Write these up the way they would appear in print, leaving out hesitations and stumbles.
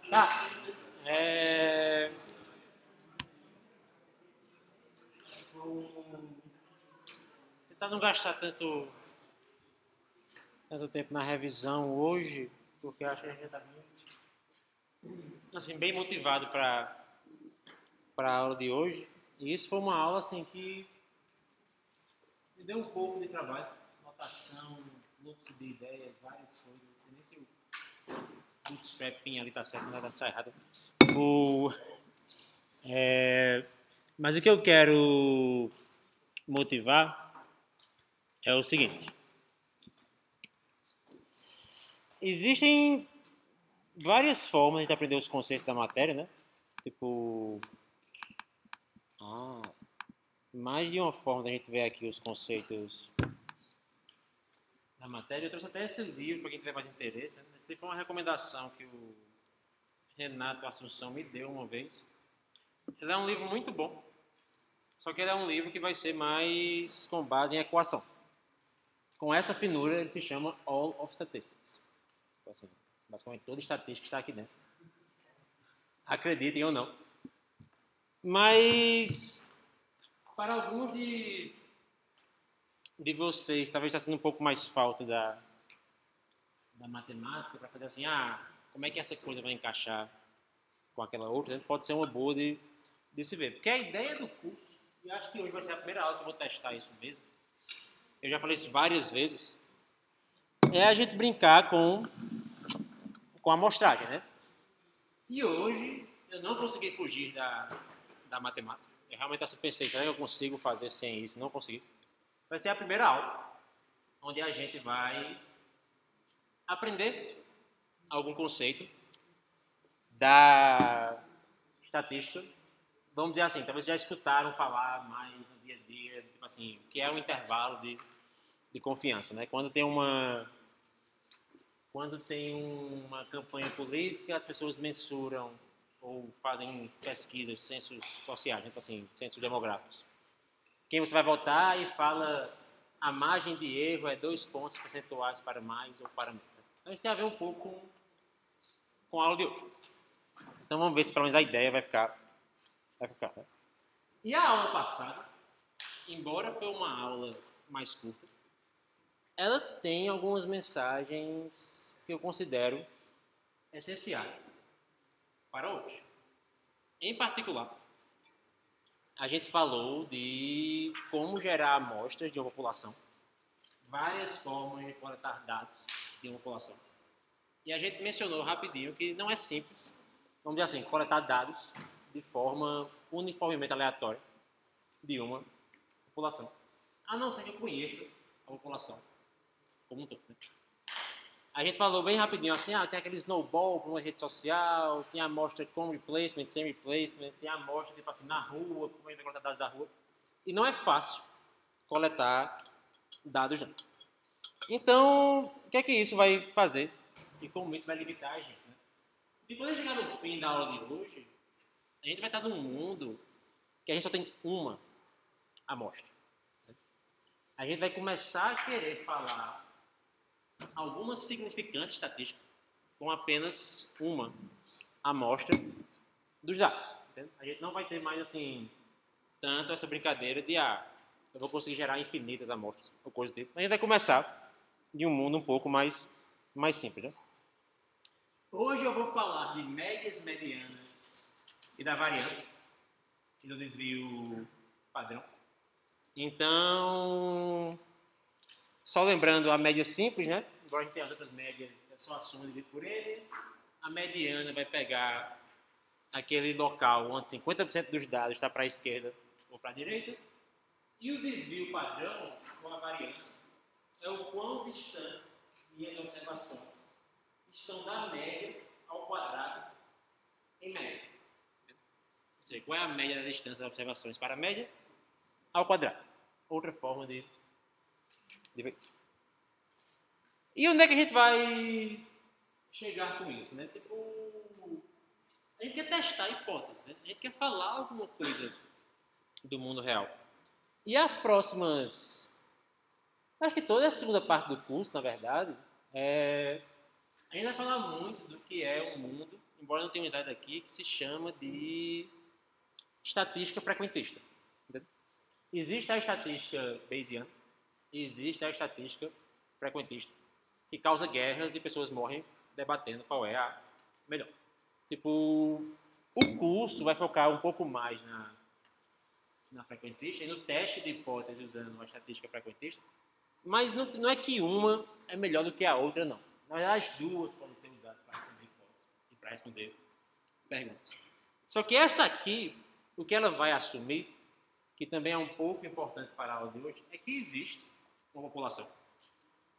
Tá. É... Vou tentar não gastar tanto tempo na revisão hoje, porque eu acho que a gente já está assim, bem motivado para a aula de hoje. E isso foi uma aula assim, que me deu um pouco de trabalho. Notação, fluxo de ideias, várias coisas. Não sei nem se o bootstrapping ali está certo, mas está errado. O, mas o que eu quero motivar é o seguinte. Existem várias formas de aprender os conceitos da matéria, né? Tipo, mais de uma forma da gente ver aqui os conceitos da matéria. Eu trouxe até esse livro para quem tiver mais interesse. Né? Esse livro foi uma recomendação que o Renato Assunção me deu uma vez. Ele é um livro muito bom, só que ele é um livro que vai ser mais com base em equação. Com essa finura, ele se chama All of Statistics. Então, assim, basicamente toda estatística está aqui dentro. Acreditem ou não. Mas, para alguns de vocês, talvez está sendo um pouco mais falta da matemática para fazer assim, como é que essa coisa vai encaixar com aquela outra? Pode ser uma boa de se ver. Porque a ideia do curso, e acho que hoje vai ser a primeira aula que eu vou testar isso mesmo, eu já falei isso várias vezes, é a gente brincar com a amostragem, né? E hoje eu não consegui fugir da matemática. Eu realmente assim, pensei, será que eu consigo fazer sem isso? Não consegui. Vai ser a primeira aula, onde a gente vai aprender algum conceito da estatística. Vamos dizer assim, talvez já escutaram falar mais no dia a dia, tipo assim, o que é um intervalo de confiança, né? Quando tem uma campanha política, as pessoas mensuram ou fazem pesquisas, censos sociais, tipo assim, censos demográficos. Quem você vai votar e fala a margem de erro é 2 pontos percentuais para mais ou para menos. Então isso tem a ver um pouco com a aula de hoje. Então vamos ver se pelo menos a ideia vai ficar. Né? E a aula passada, embora foi uma aula mais curta, ela tem algumas mensagens que eu considero essenciais para hoje. Em particular, a gente falou de como gerar amostras de uma população, várias formas de coletar dados de uma população. E a gente mencionou rapidinho que não é simples, vamos dizer assim, coletar dados de forma uniformemente aleatória de uma população. A não ser que eu conheça a população como um todo. Né? A gente falou bem rapidinho assim, tem aquele snowball para uma rede social, tem a amostra com replacement, sem replacement, tem a amostra tipo assim, na rua, como a gente vai coletar dados da rua. E não é fácil coletar dados não. Então, o que é que isso vai fazer? E como isso vai limitar a gente? Né? E quando a gente chegar no fim da aula de hoje, a gente vai estar num mundo que a gente só tem uma amostra. A gente vai começar a querer falar alguma significância estatística com apenas uma amostra dos dados. Entende? A gente não vai ter mais assim tanto essa brincadeira de eu vou conseguir gerar infinitas amostras ou coisa do tipo. A gente vai começar de um mundo um pouco mais simples. Né? Hoje eu vou falar de médias, medianas e da variância e do desvio padrão. Então, só lembrando a média simples, né? Embora a gente tenha as outras médias, é só a soma dividido por ele. A mediana vai pegar aquele local onde 50% dos dados está para a esquerda ou para a direita. E o desvio padrão, ou a variância, é o quão distante minhas observações estão da média ao quadrado em média. Ou seja, qual é a média da distância das observações para a média ao quadrado. Outra forma de ver isso. E onde é que a gente vai chegar com isso? Né? Tipo, a gente quer testar a hipótese, né? A gente quer falar alguma coisa do mundo real. E as próximas... Acho que toda a segunda parte do curso, na verdade, a gente vai falar muito do que é um mundo embora não tenha um slide aqui, que se chama de estatística frequentista. Entendeu? Existe a estatística Bayesiana, existe a estatística frequentista, que causa guerras e pessoas morrem debatendo qual é a melhor. Tipo, o curso vai focar um pouco mais na frequentista e no teste de hipótese usando a estatística frequentista, mas não é que uma é melhor do que a outra, não. Na verdade, as duas podem ser usadas para responder hipóteses e para responder perguntas. Só que essa aqui, o que ela vai assumir, que também é um pouco importante para a aula de hoje, é que existe uma população.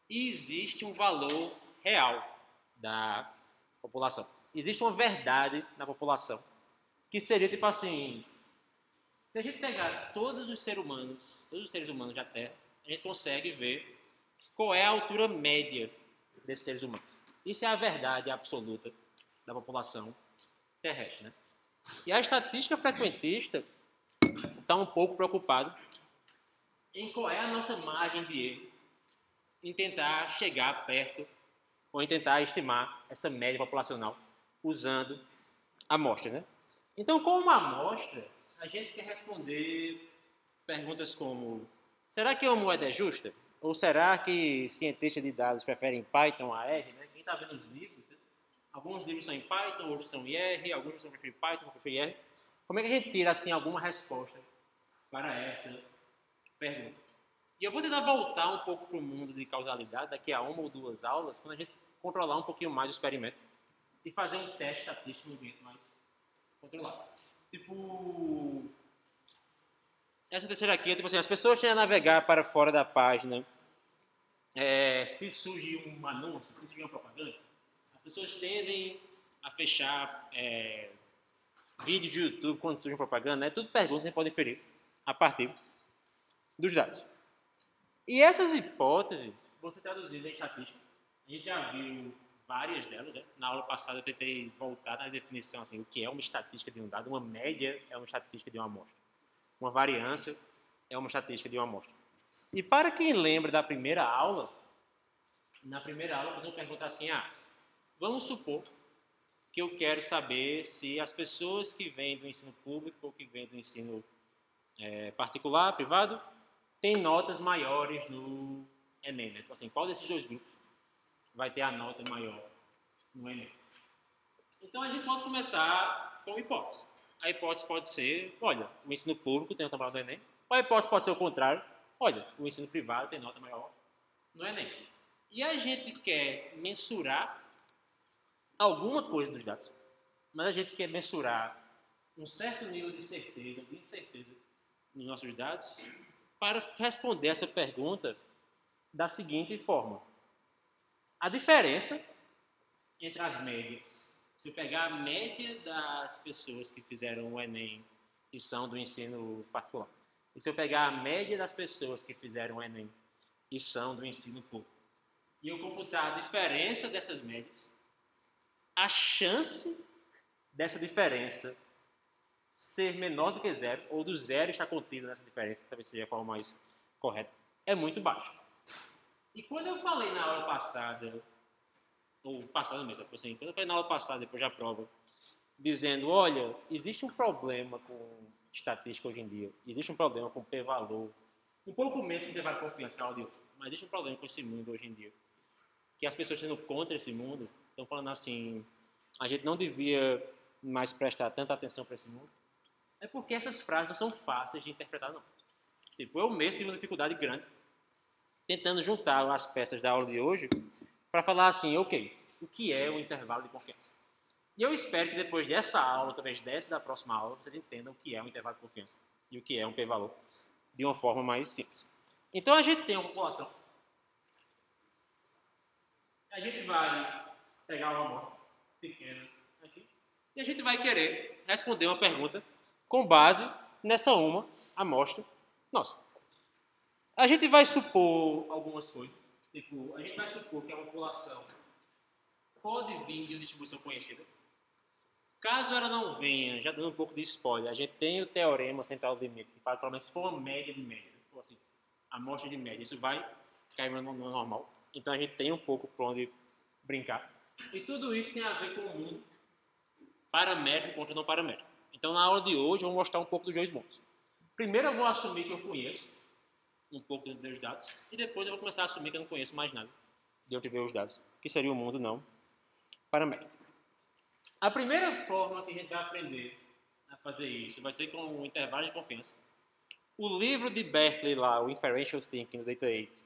E existe um valor real da população. Existe uma verdade na população, que seria tipo assim, se a gente pegar todos os seres humanos da Terra, a gente consegue ver qual é a altura média desses seres humanos. Isso é a verdade absoluta da população terrestre, né? E a estatística frequentista está um pouco preocupado em qual é a nossa margem de erro em tentar chegar perto ou em tentar estimar essa média populacional usando amostras, né? Então, com uma amostra, a gente quer responder perguntas como: será que uma moeda é justa? Ou será que cientistas de dados preferem Python a R? Né? Quem está vendo os livros, né? Alguns livros são em Python, outros são em R, alguns são preferem Python, outros preferem R. Como é que a gente tira assim alguma resposta para essa pergunta? E eu vou tentar voltar um pouco para o mundo de causalidade daqui a uma ou duas aulas, quando a gente controlar um pouquinho mais o experimento e fazer um teste estatístico no ambiente mais controlado. Tipo, essa terceira aqui é tipo assim, as pessoas tendem a navegar para fora da página. Se surge um anúncio, se surge uma propaganda, as pessoas tendem a fechar vídeo de YouTube quando surge uma propaganda, né? Tudo perguntas que a gente pode inferir a partir dos dados. E essas hipóteses vão ser traduzidas em estatísticas. A gente já viu várias delas, né? Na aula passada eu tentei voltar na definição, assim, o que é uma estatística de um dado. Uma média é uma estatística de uma amostra. Uma variância é uma estatística de uma amostra. E para quem lembra da primeira aula, na primeira aula eu vou perguntar assim, vamos supor que eu quero saber se as pessoas que vêm do ensino público ou que vêm do ensino particular, privado, têm notas maiores no Enem. Né? Tipo assim, qual desses dois grupos vai ter a nota maior no Enem? Então a gente pode começar com hipótese. A hipótese pode ser, olha, o ensino público tem nota maior no Enem. Ou a hipótese pode ser o contrário, olha, o ensino privado tem nota maior no Enem. E a gente quer mensurar alguma coisa dos dados, mas a gente quer mensurar um certo nível de certeza, de incerteza nos nossos dados, para responder essa pergunta da seguinte forma: a diferença entre as médias, se eu pegar a média das pessoas que fizeram o Enem e são do ensino particular, e se eu pegar a média das pessoas que fizeram o Enem e são do ensino público, e eu computar a diferença dessas médias, a chance dessa diferença ser menor do que zero, ou do zero estar contido nessa diferença, talvez seja a forma mais correta, é muito baixa. E quando eu falei na aula passada, ou passada mesmo, assim, quando eu falei na aula passada, depois da prova, dizendo, olha, existe um problema com estatística hoje em dia, existe um problema com p-valor, um pouco menos com p-valor de confiança, que é a aula de hoje, mas existe um problema com esse mundo hoje em dia, que as pessoas sendo contra esse mundo, estão falando assim, a gente não devia mais prestar tanta atenção para esse mundo, é porque essas frases não são fáceis de interpretar, não. Tipo, eu mesmo tive uma dificuldade grande tentando juntar as peças da aula de hoje para falar assim, ok, o que é o intervalo de confiança? E eu espero que depois dessa aula, talvez dessa da próxima aula, vocês entendam o que é um intervalo de confiança e o que é um p-valor de uma forma mais simples. Então a gente tem uma população, a gente vai pegar uma amostra pequena aqui e a gente vai querer responder uma pergunta com base nessa uma amostra nossa. A gente vai supor algumas coisas, tipo, a gente vai supor que a população pode vir de uma distribuição conhecida. Caso ela não venha, já dando um pouco de spoiler, a gente tem o teorema central do limite, que fala que se for uma média de média, se for assim, amostra de média, isso vai cair no normal. Então a gente tem um pouco para onde brincar. E tudo isso tem a ver com o mundo paramétrico contra não paramétrico. Então, na aula de hoje, eu vou mostrar um pouco dos dois mundos. Primeiro, eu vou assumir que eu conheço um pouco dos dados, e depois eu vou começar a assumir que eu não conheço mais nada de onde ver os dados, que seria o mundo não paramétrico. A primeira forma que a gente vai aprender a fazer isso vai ser com o intervalo de confiança. O livro de Berkeley lá, o Inferential Thinking, do Data 8,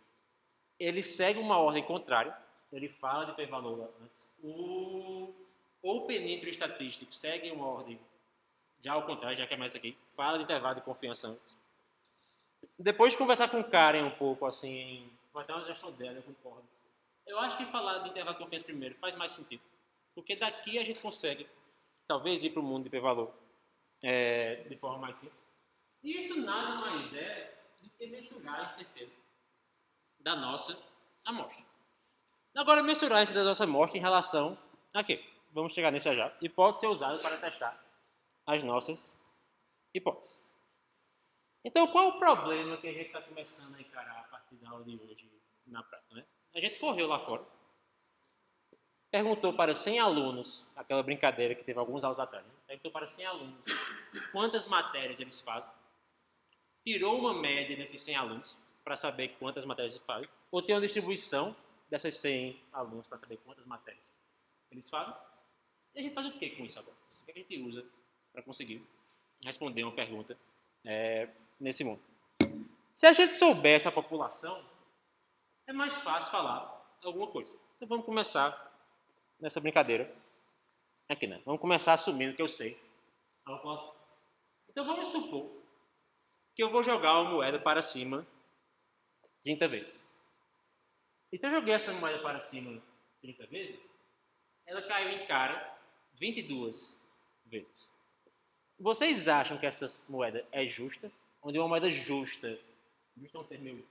ele segue uma ordem contrária. Ele fala de p-valor antes. O Open Interest Statistics segue uma ordem já ao contrário, já que é mais aqui. Fala de intervalo de confiança antes. Depois de conversar com o Karen um pouco, assim, vai ter uma sugestão dela, eu concordo. Eu acho que falar de intervalo de confiança primeiro faz mais sentido. Porque daqui a gente consegue, talvez, ir para o mundo de p-valor de forma mais simples. E isso nada mais é do que mensurar a incerteza da nossa amostra. Agora, mensurar a incerteza da nossa amostra em relação a quê? Vamos chegar nisso já. E pode ser usado para testar as nossas hipóteses. Então, qual o problema que a gente está começando a encarar a partir da aula de hoje na prática? Né? A gente correu lá fora, perguntou para 100 alunos, aquela brincadeira que teve alguns aulas atrás, né? Perguntou para 100 alunos quantas matérias eles fazem, tirou uma média desses 100 alunos para saber quantas matérias eles fazem, ou tem uma distribuição dessas 100 alunos para saber quantas matérias eles fazem. E a gente faz o que com isso agora? O que a gente usa para conseguir responder uma pergunta nesse mundo? Se a gente souber essa população, é mais fácil falar alguma coisa. Então vamos começar nessa brincadeira aqui, né? Vamos começar assumindo que eu sei a população. Então vamos supor que eu vou jogar uma moeda para cima 30 vezes. E se eu joguei essa moeda para cima 30 vezes, ela caiu em cara 22 vezes. Vocês acham que essa moeda é justa? Onde uma moeda justa é um termo meio...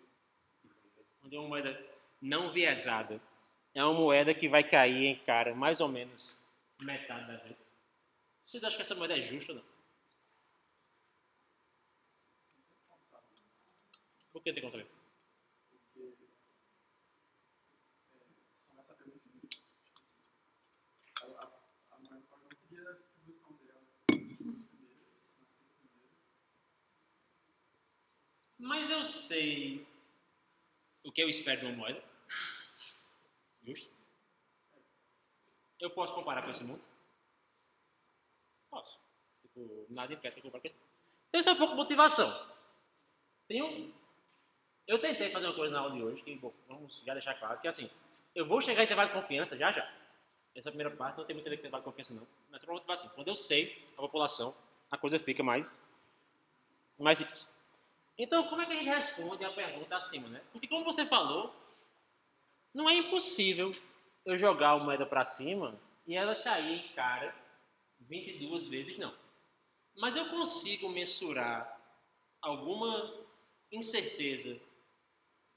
Onde uma moeda não viesada é uma moeda que vai cair em cara mais ou menos metade das vezes. Vocês acham que essa moeda é justa ou não? Por que tem como saber? Porque só vai saber no fim. A maior pode não seguir a distribuição dela nas primeiras. Mas eu sei o que eu espero de uma moeda. Justo? Eu posso comparar com esse mundo? Posso. Tipo, nada impede de comparar com esse mundo. Então isso é um pouco de motivação. Eu tentei fazer uma coisa na aula de hoje, que bom, vamos já deixar claro, que assim, eu vou chegar em intervalo de confiança já. Essa primeira parte não tem muito a ver com intervalo de confiança não. Mas para motivar assim, quando eu sei a população, a coisa fica mais simples. Então, como é que a gente responde a pergunta acima, né? Porque como você falou, não é impossível eu jogar a moeda para cima e ela cair em cara 22 vezes, não. Mas eu consigo mensurar alguma incerteza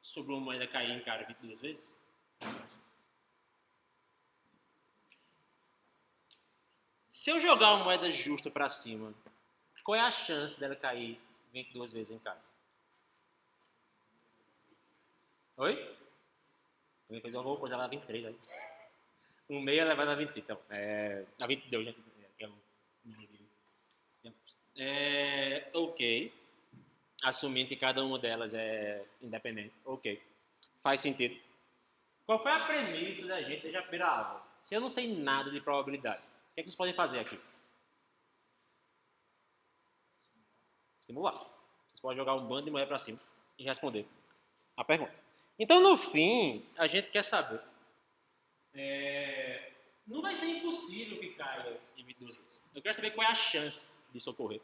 sobre uma moeda cair em cara 22 vezes? Se eu jogar uma moeda justa para cima, qual é a chance dela cair 22 vezes em cara? Oi? Alguém fez alguma coisa lá 23 aí. Um meio é levado a 25, então. A 22, né? Ok. Assumindo que cada uma delas é independente. Ok. Faz sentido. Qual foi a premissa da gente desde a primeira aula? Se eu não sei nada de probabilidade, o que é que vocês podem fazer aqui? Simular. Vocês podem jogar um bando de moeda para cima e responder a pergunta. Então, no fim, a gente quer saber. Não vai ser impossível que caia em 22 vezes. Eu quero saber qual é a chance disso ocorrer.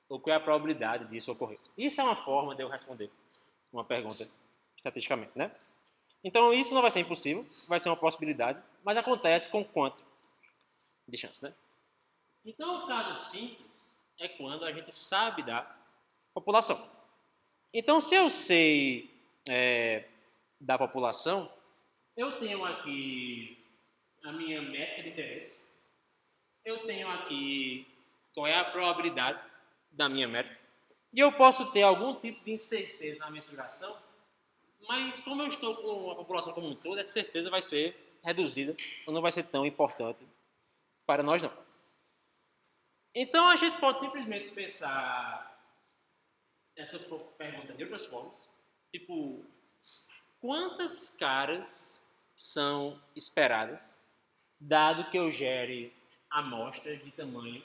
Ou qual é a probabilidade disso ocorrer. Isso é uma forma de eu responder uma pergunta estatisticamente, né? Então, isso não vai ser impossível, vai ser uma possibilidade, mas acontece com quanto de chance, né? Então, o caso simples é quando a gente sabe da população. Então, se eu sei da população, eu tenho aqui a minha métrica de interesse, eu tenho aqui qual é a probabilidade da minha métrica, e eu posso ter algum tipo de incerteza na mensuração, mas como eu estou com a população como um todo, essa certeza vai ser reduzida, ou não vai ser tão importante para nós não. Então a gente pode simplesmente pensar essa pergunta de outras formas. Tipo, quantas caras são esperadas, dado que eu gere amostras de tamanho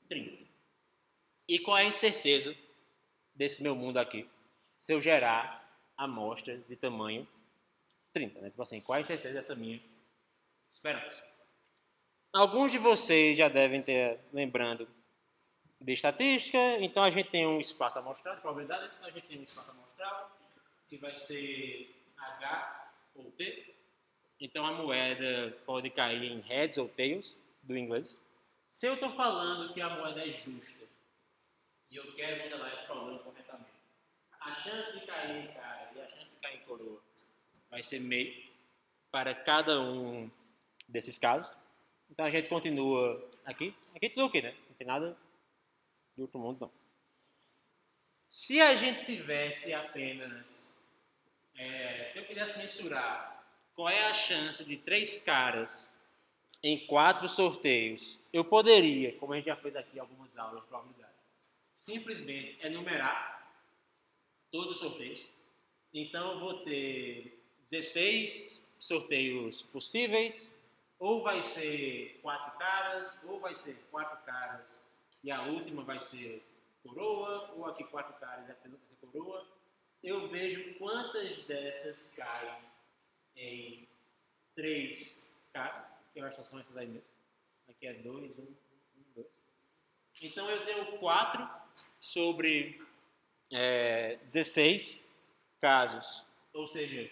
30? E qual é a incerteza desse meu mundo aqui, se eu gerar amostras de tamanho 30, né? Tipo assim, qual é a incerteza dessa minha esperança? Alguns de vocês já devem ter lembrando de estatística, então a gente tem um espaço amostral de probabilidade, então a gente tem um espaço amostral que vai ser H ou T. Então a moeda pode cair em heads ou tails, do inglês. Se eu estou falando que a moeda é justa e eu quero modelar esse problema corretamente, a chance de cair em cara e a chance de cair em coroa vai ser meio para cada um desses casos. Então a gente continua aqui. Aqui tudo ok, né? Não tem nada de outro mundo, não. Se a gente tivesse apenas... se eu quisesse mensurar qual é a chance de 3 caras em 4 sorteios, eu poderia, como a gente já fez aqui em algumas aulas de probabilidade, simplesmente enumerar todos os sorteios. Então eu vou ter 16 sorteios possíveis, ou vai ser 4 caras, ou vai ser 4 caras e a última vai ser coroa, ou aqui 4 caras e a penúltima vai ser coroa. Eu vejo quantas dessas caem em 3 caras, que eu acho que são essas aí mesmo. Aqui é 2, 1, 2. Então eu tenho 4 sobre 16 casos, ou seja,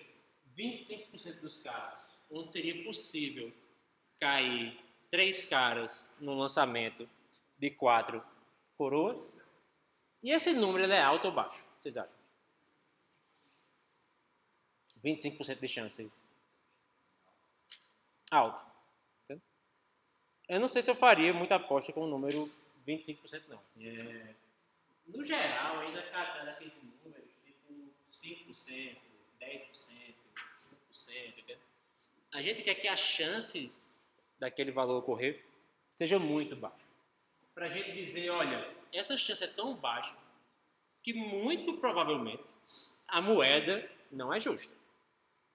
25% dos casos, onde seria possível cair 3 caras no lançamento de 4 coroas. E esse número ele é alto ou baixo? Vocês acham? 25% de chance. Alto. Entendeu? Eu não sei se eu faria muita aposta com o número 25% não. Assim, no geral, ainda fica atrás daqueles números, tipo 5%, 10%, 1%, entendeu? A gente quer que a chance daquele valor ocorrer seja muito baixa. Para a gente dizer, olha, essa chance é tão baixa que muito provavelmente a moeda não é justa.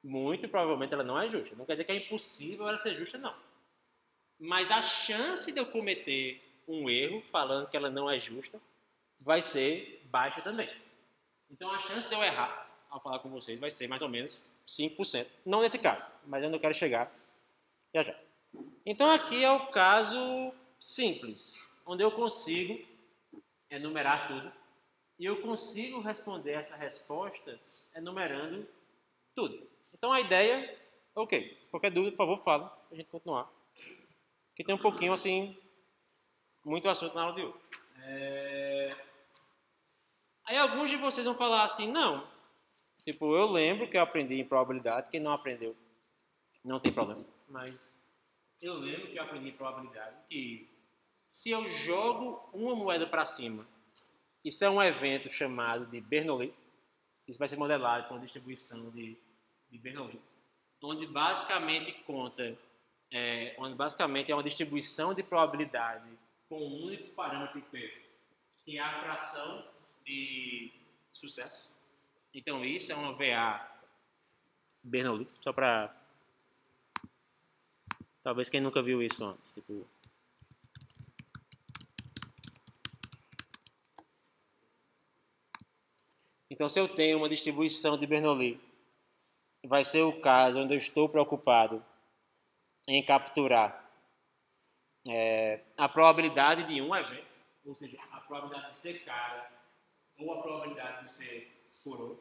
Muito provavelmente ela não é justa. Não quer dizer que é impossível ela ser justa, não. Mas a chance de eu cometer um erro falando que ela não é justa vai ser baixa também. Então a chance de eu errar ao falar com vocês vai ser mais ou menos 5%. Não nesse caso, mas eu não quero chegar já já. Então aqui é o caso simples, onde eu consigo enumerar tudo e eu consigo responder essa resposta enumerando tudo. Então a ideia, ok, qualquer dúvida, por favor, fala, para a gente continuar. Que tem um pouquinho, assim, muito assunto na aula de hoje. Aí alguns de vocês vão falar assim, não, tipo, eu lembro que eu aprendi em probabilidade, quem não aprendeu não tem problema, mas eu lembro que eu aprendi em probabilidade que se eu jogo uma moeda para cima, isso é um evento chamado de Bernoulli, isso vai ser modelado com a distribuição de Bernoulli, onde basicamente é uma distribuição de probabilidade com um único parâmetro P, que é a fração de sucesso. Então isso é uma VA Bernoulli, só para talvez quem nunca viu isso antes, tipo. Então se eu tenho uma distribuição de Bernoulli, vai ser o caso onde eu estou preocupado em capturar a probabilidade de um evento, ou seja, a probabilidade de ser cara ou a probabilidade de ser coroa.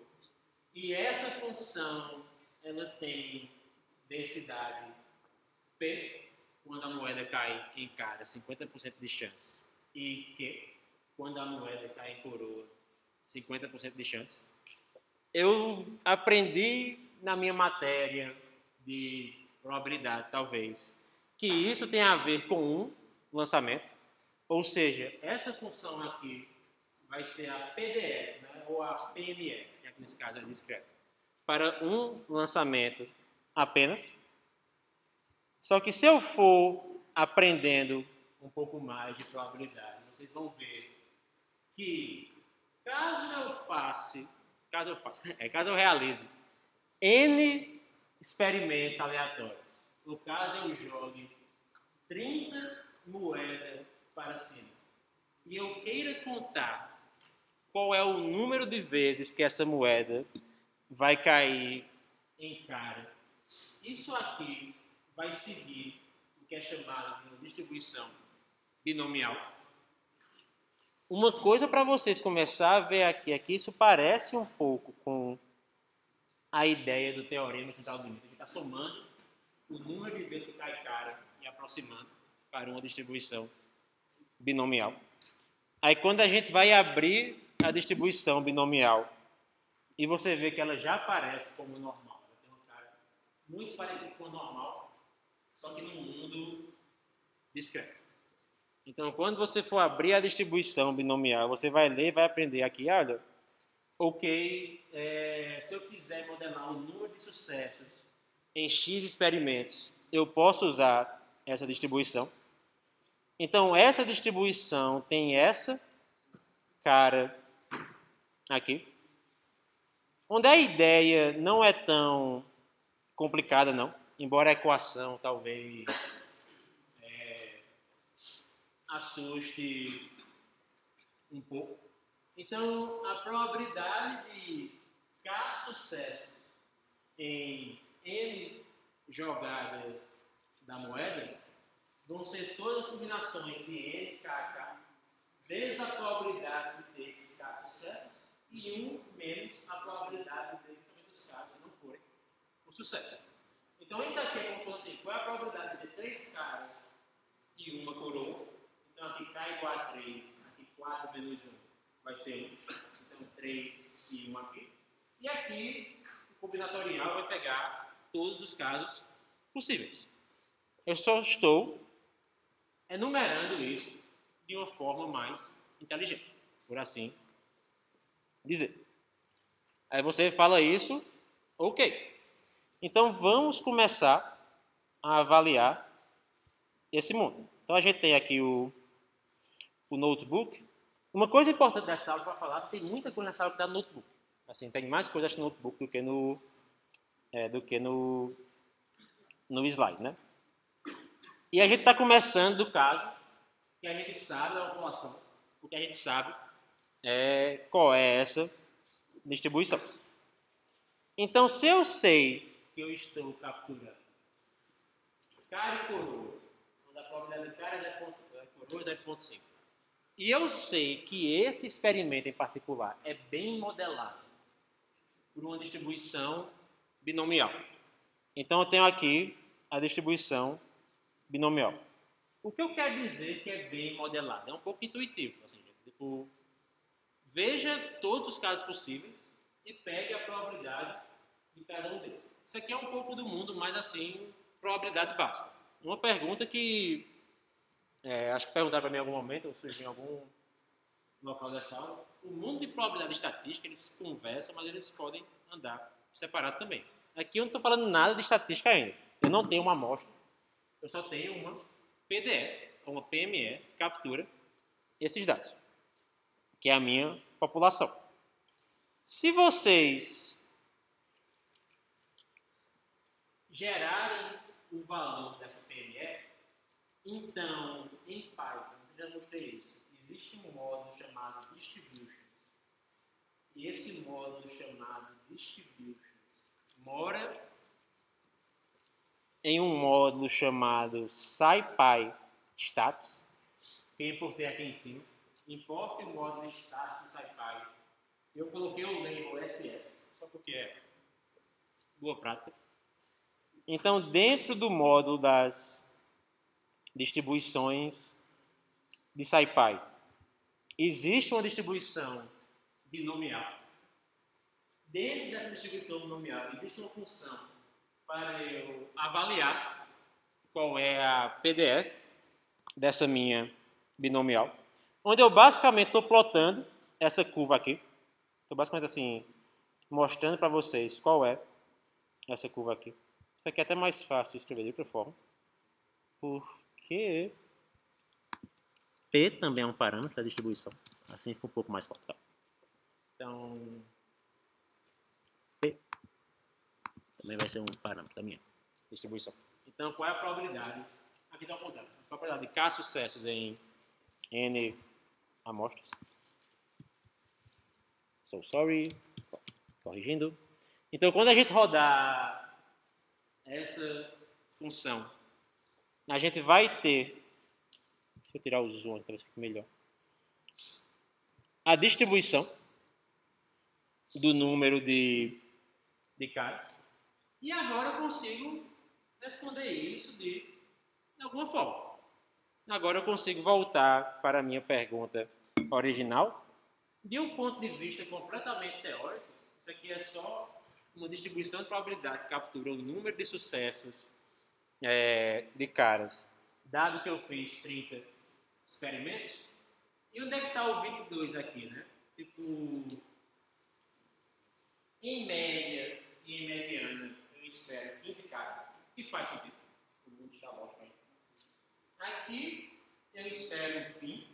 E essa função ela tem densidade P quando a moeda cai em cara, 50% de chance, e Q quando a moeda cai em coroa, 50% de chance. Eu aprendi na minha matéria de probabilidade, talvez, que isso tem a ver com um lançamento, ou seja, essa função aqui vai ser a PDF, né, ou a PNF, que aqui nesse caso é discreto, para um lançamento apenas. Só que se eu for aprendendo um pouco mais de probabilidade. Vocês vão ver que caso eu realize N experimentos aleatórios, no caso eu jogue 30 moedas para cima, e eu queira contar qual é o número de vezes que essa moeda vai cair em cara, isso aqui vai seguir o que é chamado de distribuição binomial. Uma coisa para vocês começar a ver aqui é que isso parece um pouco com a ideia do teorema central do limite. A gente está somando o número de vezes que cai cara e aproximando para uma distribuição binomial. Aí quando a gente vai abrir a distribuição binomial e você vê que ela já aparece como normal, ela tem uma cara muito parecida com a normal, só que no mundo discreto. Então, quando você for abrir a distribuição binomial, você vai ler e vai aprender aqui, olha, ok, se eu quiser modelar o número de sucessos em X experimentos, eu posso usar essa distribuição. Então, essa distribuição tem essa cara aqui, onde a ideia não é tão complicada, não, embora a equação talvez assuste um pouco. Então, a probabilidade de K sucessos em N jogadas da moeda vão ser todas as combinações de N, K, K, vezes a probabilidade de ter esses K sucessos e 1 menos a probabilidade de ter justamente os K se não forem um sucesso. Então, isso aqui é como se fosse assim, qual é a probabilidade de ter 3 caras e uma coroa? Então, aqui K igual a 3, aqui 4 menos 1 vai ser 1. Então, 3 e 1 aqui. E aqui, o combinatorial vai pegar todos os casos possíveis. Eu só estou enumerando isso de uma forma mais inteligente, por assim dizer. Aí você fala isso, ok. Então, vamos começar a avaliar esse mundo. Então, a gente tem aqui o notebook. Uma coisa importante dessa aula para falar, tem muita coisa nessa aula que dá no notebook. Assim, tem mais coisas no notebook do que no slide, né? E a gente está começando do caso que a gente sabe da população, o que a gente sabe é qual é essa distribuição. Então, se eu sei que eu estou capturando cara e coroa, onde a probabilidade de cara é coroa é 0,5, e eu sei que esse experimento em particular é bem modelado por uma distribuição binomial. Então, eu tenho aqui a distribuição binomial. O que eu quero dizer que é bem modelado? É um pouco intuitivo. Assim, tipo, veja todos os casos possíveis e pegue a probabilidade de cada um deles. Isso aqui é um pouco do mundo, mas assim, probabilidade básica. Uma pergunta que acho que perguntaram para mim em algum momento, ou surgiu em algum local dessa aula. O mundo de probabilidade estatística, eles conversam, mas eles podem andar separado também. Aqui eu não estou falando nada de estatística ainda. Eu não tenho uma amostra, eu só tenho uma PDF, uma PME, que captura esses dados, que é a minha população. Se vocês gerarem o valor dessa PME, então, em Python, eu já mostrei isso, existe um módulo chamado distribution. E esse módulo chamado distribution mora em um módulo chamado SciPy Stats, que eu importei aqui em cima. Importe o módulo de stats do SciPy. Eu coloquei o label SS, só porque é boa prática. Então, dentro do módulo das distribuições de SciPy, existe uma distribuição binomial. Dentro dessa distribuição binomial, existe uma função para eu avaliar qual é a PDF dessa minha binomial, onde eu basicamente estou plotando essa curva aqui. Estou basicamente assim, mostrando para vocês qual é essa curva aqui. Isso aqui é até mais fácil de escrever de outra forma, porque P também é um parâmetro da distribuição. Assim fica um pouco mais claro. Tá? Então, P também vai ser um parâmetro da minha distribuição. Então, qual é a probabilidade? Aqui está o contrário. A probabilidade de K sucessos em N amostras. So sorry. Corrigindo. Então, quando a gente rodar essa função, a gente vai ter... Deixa eu tirar o zoom, talvez fique melhor. A distribuição do número de caras. E agora eu consigo responder isso de alguma forma. Agora eu consigo voltar para a minha pergunta original. De um ponto de vista completamente teórico, isso aqui é só uma distribuição de probabilidade que captura o número de sucessos de caras, dado que eu fiz 30 experimentos. E onde é que está o 22 aqui, né? Tipo, em média e em mediana, eu espero 15 caras, que faz sentido. O mundo está bom aí. Aqui, eu espero 20.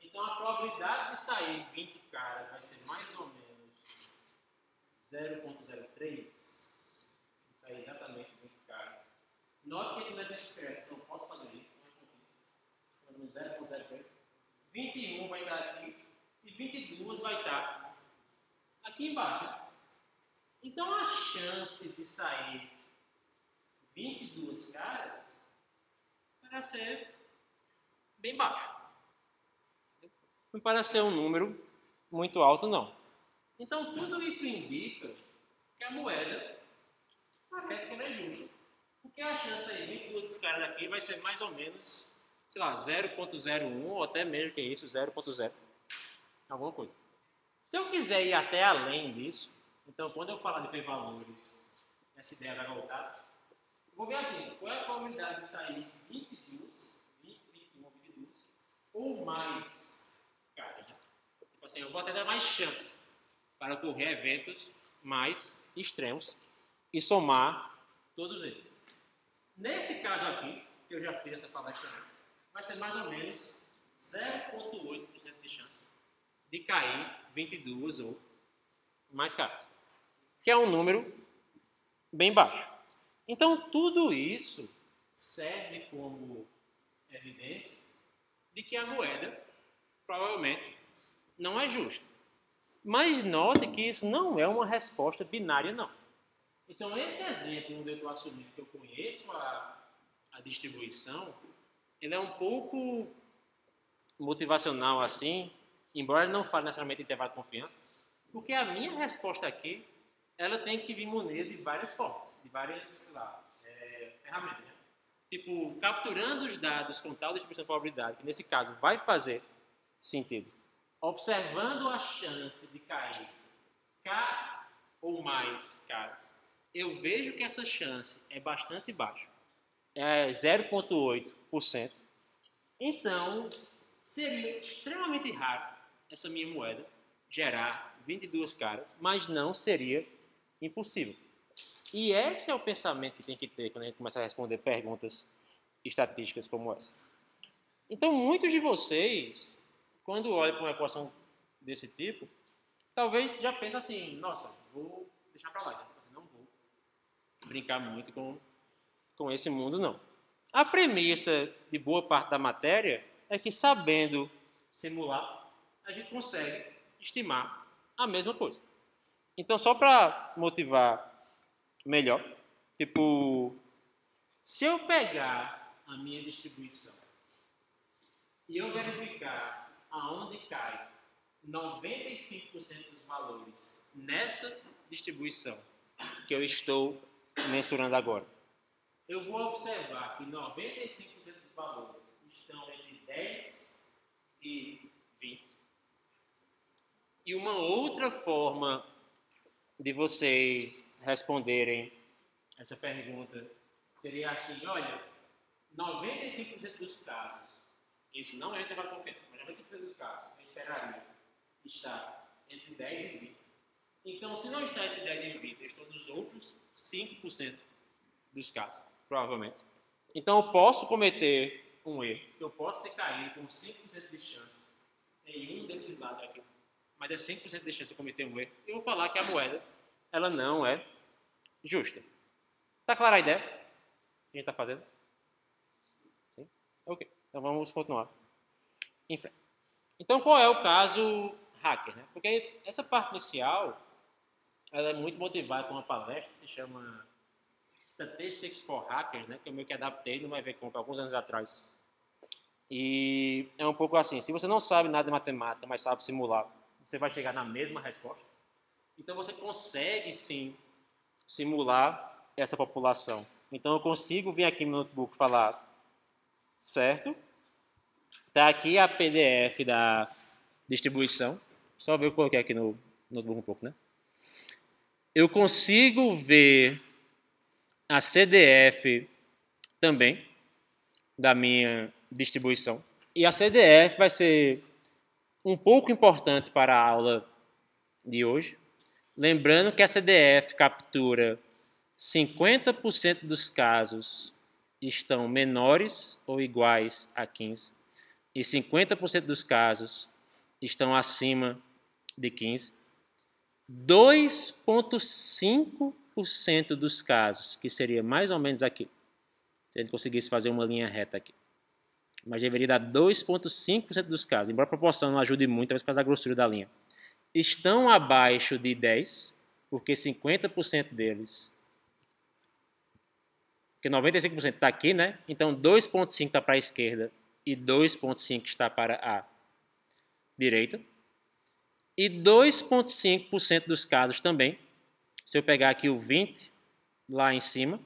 Então, a probabilidade de sair 20 caras vai ser mais ou menos 0,03. De sair exatamente 20 caras. Note que esse não é discreto, então eu posso fazer isso. Não é 0,03. 21 vai estar aqui e 22 vai estar aqui embaixo. Então, a chance de sair 22 caras parece ser bem baixa. Não parece ser um número muito alto, não. Então, tudo isso indica que a moeda parece ser mais justa. Porque a chance de 22 caras aqui vai ser mais ou menos, sei lá, 0,01 ou até mesmo que isso, 0,0. Alguma coisa. Se eu quiser ir até além disso, então quando eu falar de p-valores, essa ideia vai voltar. Vou ver assim, qual é a probabilidade de sair 22, 20, 21, 22 ou mais caras. Tipo assim, eu vou até dar mais chance para ocorrer eventos mais extremos e somar todos eles. Nesse caso aqui, que eu já fiz essa palestra antes, vai ser mais ou menos 0,8% de chance de cair 22 ou mais caras, que é um número bem baixo. Então, tudo isso serve como evidência de que a moeda provavelmente não é justa. Mas note que isso não é uma resposta binária, não. Então, esse exemplo onde eu estou assumindo que eu conheço a distribuição, ele é um pouco motivacional assim, embora ele não fale necessariamente de intervalo de confiança, porque a minha resposta aqui, ela tem que vir munida de várias formas, de várias, sei lá, ferramentas. Né? Tipo, capturando os dados com tal distribuição de probabilidade, que nesse caso vai fazer sentido. Observando a chance de cair K ou mais caras, eu vejo que essa chance é bastante baixa. É 0,8%. Então, seria extremamente raro essa minha moeda gerar 22 caras, mas não seria impossível. E esse é o pensamento que tem que ter quando a gente começa a responder perguntas estatísticas como essa. Então, muitos de vocês, quando olham para uma equação desse tipo, talvez já pensem assim, nossa, vou deixar para lá, não vou brincar muito com esse mundo, não. A premissa de boa parte da matéria é que, sabendo simular, a gente consegue estimar a mesma coisa. Então, só para motivar melhor, tipo, se eu pegar a minha distribuição e eu verificar aonde cai 95% dos valores nessa distribuição que eu estou mensurando agora, eu vou observar que 95% dos valores estão entre 10 e 20. E uma outra forma de vocês responderem essa pergunta seria assim, olha, 95% dos casos, isso não é intervalo de confiança, mas 95% dos casos, eu esperaria estar entre 10 e 20. Então, se não está entre 10 e 20, eu estou nos outros 5% dos casos, provavelmente. Então, eu posso cometer um erro. Eu posso ter caído com 5% de chance em um desses lados aqui. Mas é 100% de chance de cometer um erro. Eu vou falar que a moeda, ela não é justa. Está clara a ideia que a gente está fazendo? Sim? Ok. Então vamos continuar em frente. Então qual é o caso hacker, né? Porque essa parte inicial, ela é muito motivada com uma palestra que se chama Statistics for Hackers, né? Que eu meio que adaptei no MyVComp alguns anos atrás. E é um pouco assim, se você não sabe nada de matemática, mas sabe simular, você vai chegar na mesma resposta. Então você consegue sim simular essa população. Então eu consigo vir aqui no notebook falar, certo? Está aqui a PDF da distribuição. Só ver eu coloquei aqui no notebook um pouco, né? Eu consigo ver a CDF também da minha distribuição. E a CDF vai ser um pouco importante para a aula de hoje. Lembrando que a CDF captura 50% dos casos estão menores ou iguais a 15 e 50% dos casos estão acima de 15. 2,5% dos casos, que seria mais ou menos aqui, se a gente conseguisse fazer uma linha reta aqui, mas deveria dar 2,5% dos casos, embora a proporção não ajude muito, talvez por causa da grossura da linha, estão abaixo de 10, porque 50% deles, porque 95% está aqui, né? Então 2,5% está para a esquerda e 2,5% está para a direita. E 2,5% dos casos também, se eu pegar aqui o 20 lá em cima,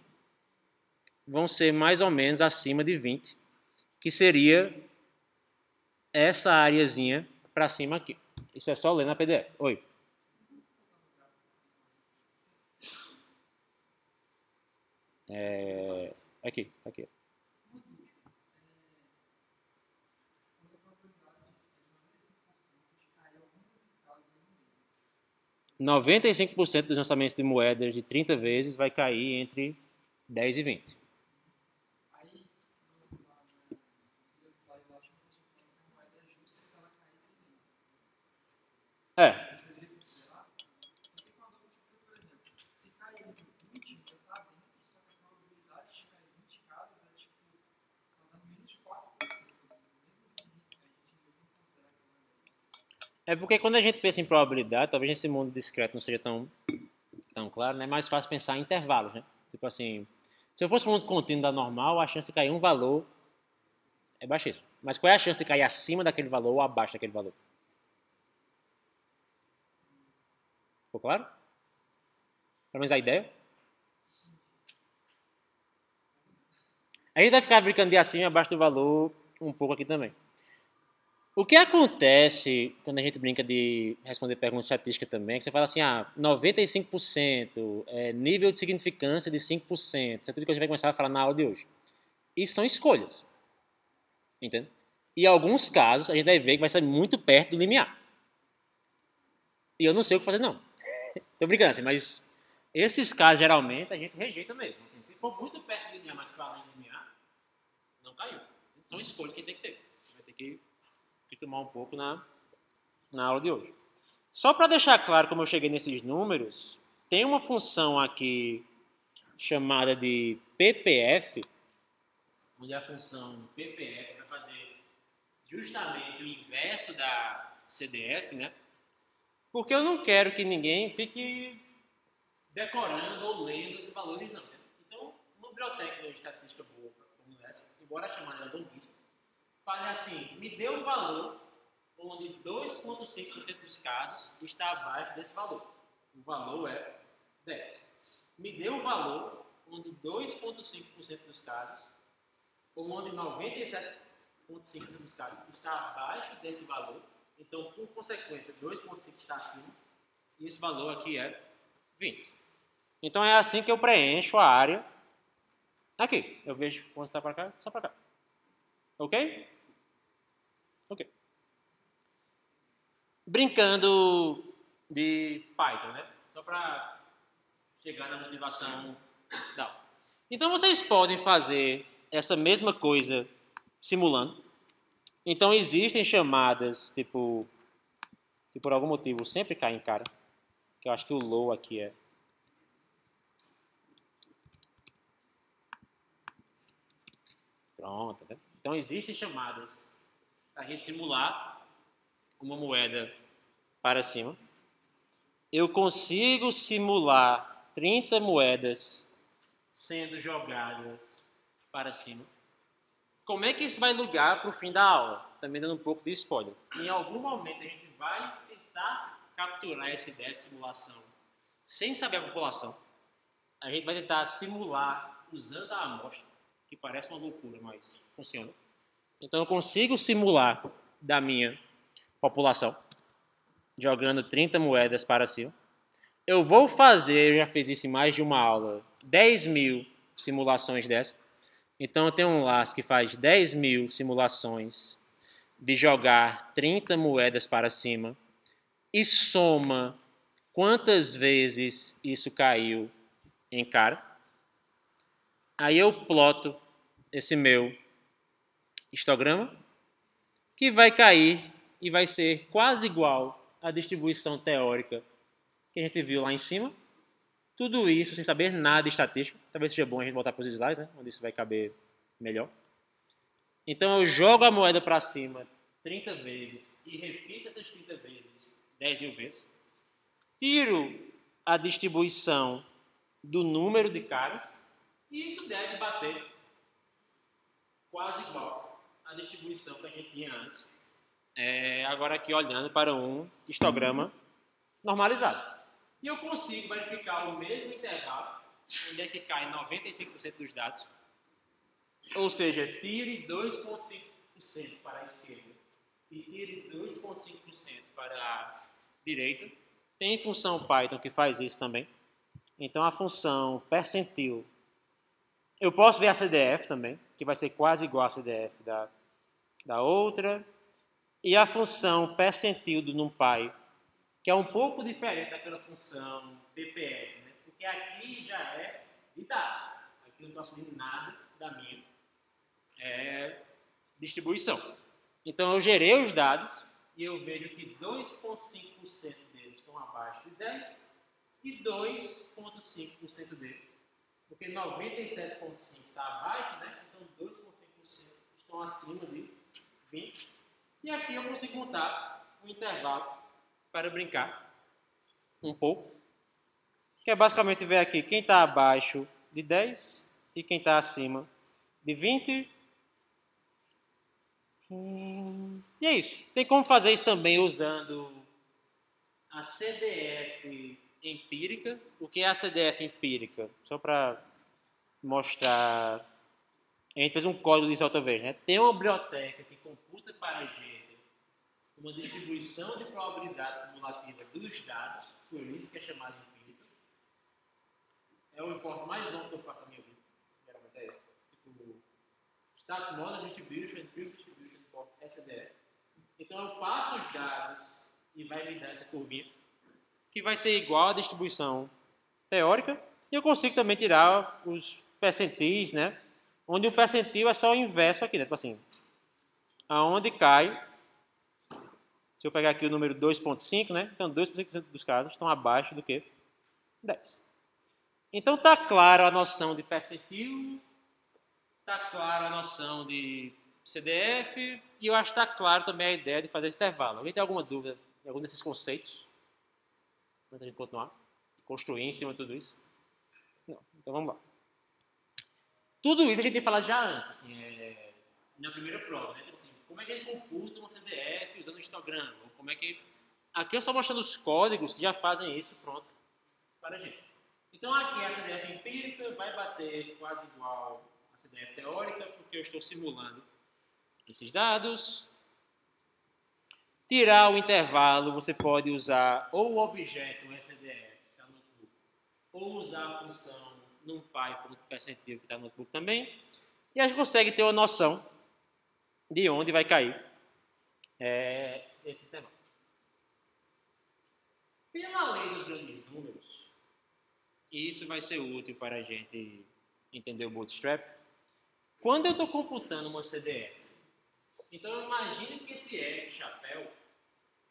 vão ser mais ou menos acima de 20, que seria essa areazinha para cima aqui. Isso é só ler na PDF. Oi. Aqui, tá aqui. E 95% dos lançamentos de moedas de 30 vezes vai cair entre 10 e 20. É. É porque quando a gente pensa em probabilidade, talvez nesse mundo discreto não seja tão claro, né? É mais fácil pensar em intervalos, né? Tipo assim, se eu fosse um mundo contínuo da normal, a chance de cair um valor é baixíssima. Mas qual é a chance de cair acima daquele valor ou abaixo daquele valor? Ficou claro? Pelo menos a ideia? A gente vai ficar brincando de acima e abaixo do valor um pouco aqui também. O que acontece quando a gente brinca de responder perguntas estatísticas também, é que você fala assim, 95%, nível de significância de 5%, isso é tudo que a gente vai começar a falar na aula de hoje. Isso são escolhas. Entende? E em alguns casos, a gente vai ver que vai ser muito perto do limiar. E eu não sei o que fazer, não. Tô brincando assim, mas esses casos, geralmente, a gente rejeita mesmo. Assim, se for muito perto do limiar, mas para além do limiar, não caiu. São escolhas que tem que ter. Você vai ter que tomar um pouco na aula de hoje. Só para deixar claro como eu cheguei nesses números, tem uma função aqui chamada de PPF, onde a função PPF vai fazer justamente o inverso da CDF, né? Porque eu não quero que ninguém fique decorando ou lendo esses valores, não. Né? Então, uma biblioteca de estatística boa, como essa, embora a chamada é longuíssima, fale assim, me dê um valor onde 2,5% dos casos está abaixo desse valor. O valor é 10. Me dê um valor onde 2,5% dos casos, ou onde 97,5% dos casos está abaixo desse valor. Então, por consequência, 2,5% está acima. E esse valor aqui é 20. Então, é assim que eu preencho a área. Aqui, eu vejo quando está para cá, está para cá. Ok? Ok. Brincando de Python, né? Só para chegar na motivação da aula. Então, vocês podem fazer essa mesma coisa simulando. Então existem chamadas, tipo, que por algum motivo sempre caem em cara, que eu acho que o low aqui é. Pronto, né? Então existem chamadas para a gente simular uma moeda para cima. Eu consigo simular 30 moedas sendo jogadas para cima. Como é que isso vai ligar para o fim da aula? Também dando um pouco de spoiler. Em algum momento a gente vai tentar capturar essa ideia de simulação sem saber a população. A gente vai tentar simular usando a amostra, que parece uma loucura, mas funciona. Então eu consigo simular da minha população, jogando 30 moedas para cima. Eu vou fazer, eu já fiz isso em mais de uma aula, 10 mil simulações dessa. Então eu tenho um laço que faz 10 mil simulações de jogar 30 moedas para cima e soma quantas vezes isso caiu em cara. Aí eu ploto esse meu histograma, que vai cair e vai ser quase igual à distribuição teórica que a gente viu lá em cima. Tudo isso sem saber nada de estatística. Talvez seja bom a gente voltar para os slides, né? Onde isso vai caber melhor. Então eu jogo a moeda para cima 30 vezes e repito essas 30 vezes 10 mil vezes. Tiro a distribuição do número de caras e isso deve bater quase igual à distribuição que a gente tinha antes. Agora aqui olhando para um histograma normalizado. E eu consigo verificar o mesmo intervalo, onde é que cai 95% dos dados. Ou seja, tire 2,5% para a esquerda e tire 2,5% para a direita. Tem função Python que faz isso também. Então a função percentil. Eu posso ver a CDF também, que vai ser quase igual a CDF da outra. E a função percentil do NumPy, que é um pouco diferente daquela função PPF, né? Porque aqui já é de dados. Aqui eu não estou assumindo nada da minha distribuição. Então eu gerei os dados e eu vejo que 2,5% deles estão abaixo de 10 e 2,5% deles, porque 97,5% está abaixo, né? Então 2,5% estão acima de 20. E aqui eu consigo montar um intervalo para brincar um pouco, que é basicamente ver aqui quem está abaixo de 10 e quem está acima de 20. E é isso. Tem como fazer isso também usando a CDF empírica. O que é a CDF empírica? Só para mostrar. A gente fez um código disso outra vez, né? Tem uma biblioteca que computa para a gente uma distribuição de probabilidade cumulativa dos dados, por isso que é chamado de empírica. É o importe mais longo que eu faço na minha vida. Geralmente é esse. Tipo, Stats Model Distribution, Proof Distribution for SDF. Então eu passo os dados e vai me dar essa curvinha, que vai ser igual à distribuição teórica. E eu consigo também tirar os percentis, né? Onde o percentil é só o inverso aqui, né? Tipo assim, aonde cai. Se eu pegar aqui o número 2,5, né? Então 2% dos casos estão abaixo do que 10. Então está claro a noção de percentil, está claro a noção de CDF e eu acho que está claro também a ideia de fazer esse intervalo. Alguém tem alguma dúvida em algum desses conceitos? Antes da gente continuar? Construir em cima de tudo isso? Não. Então vamos lá. Tudo isso a gente tem falado já antes, assim, na primeira prova, né? Assim, como é que a gente computa um CDF usando o histograma? Ou como é que... Aqui eu estou mostrando os códigos que já fazem isso pronto para a gente. Então aqui a CDF empírica vai bater quase igual à CDF teórica, porque eu estou simulando esses dados. Tirar o intervalo, você pode usar ou o objeto SDF, que está no notebook, ou usar a função NumPy.percentil, que está no notebook também. E a gente consegue ter uma noção de onde vai cair esse intervalo. Pela lei dos grandes números, e isso vai ser útil para a gente entender o bootstrap, quando eu estou computando uma CDF Então, imagine que esse F chapéu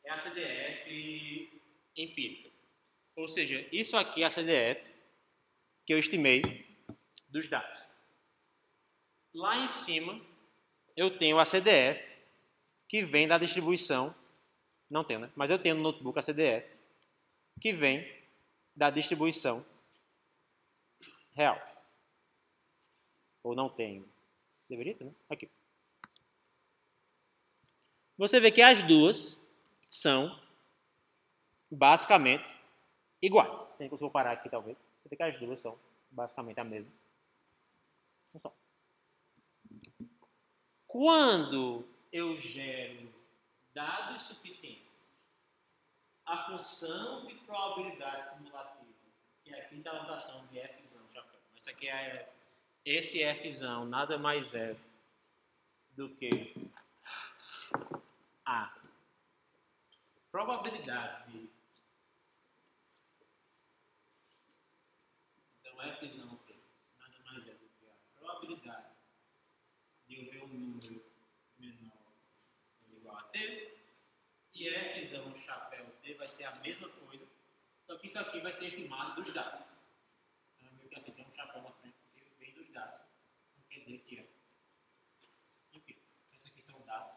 é a CDF empírica. Ou seja, isso aqui é a CDF que eu estimei dos dados. Lá em cima, eu tenho a CDF que vem da distribuição, não tenho, né? Mas eu tenho no notebook a CDF que vem da distribuição real. Ou não tenho. Deveria ter, né? Aqui. Você vê que as duas são basicamente iguais. Tem que eu vou parar aqui, talvez. Você vê que as duas são basicamente a mesma. Olha só. Quando eu gero dados suficientes, a função de probabilidade cumulativa, que é aqui está a notação de Fzão, esse aqui é esse Fzão, nada mais é do que a probabilidade de... Então, Fzão nada mais é do que a probabilidade de eu ver um número menor ou igual a t, e Fzão chapéu t vai ser a mesma coisa, só que isso aqui vai ser estimado dos dados. Então, meio que assim, tem um chapéu na frente porque vem dos dados. Não quer dizer que é. Enfim, esses aqui são dados.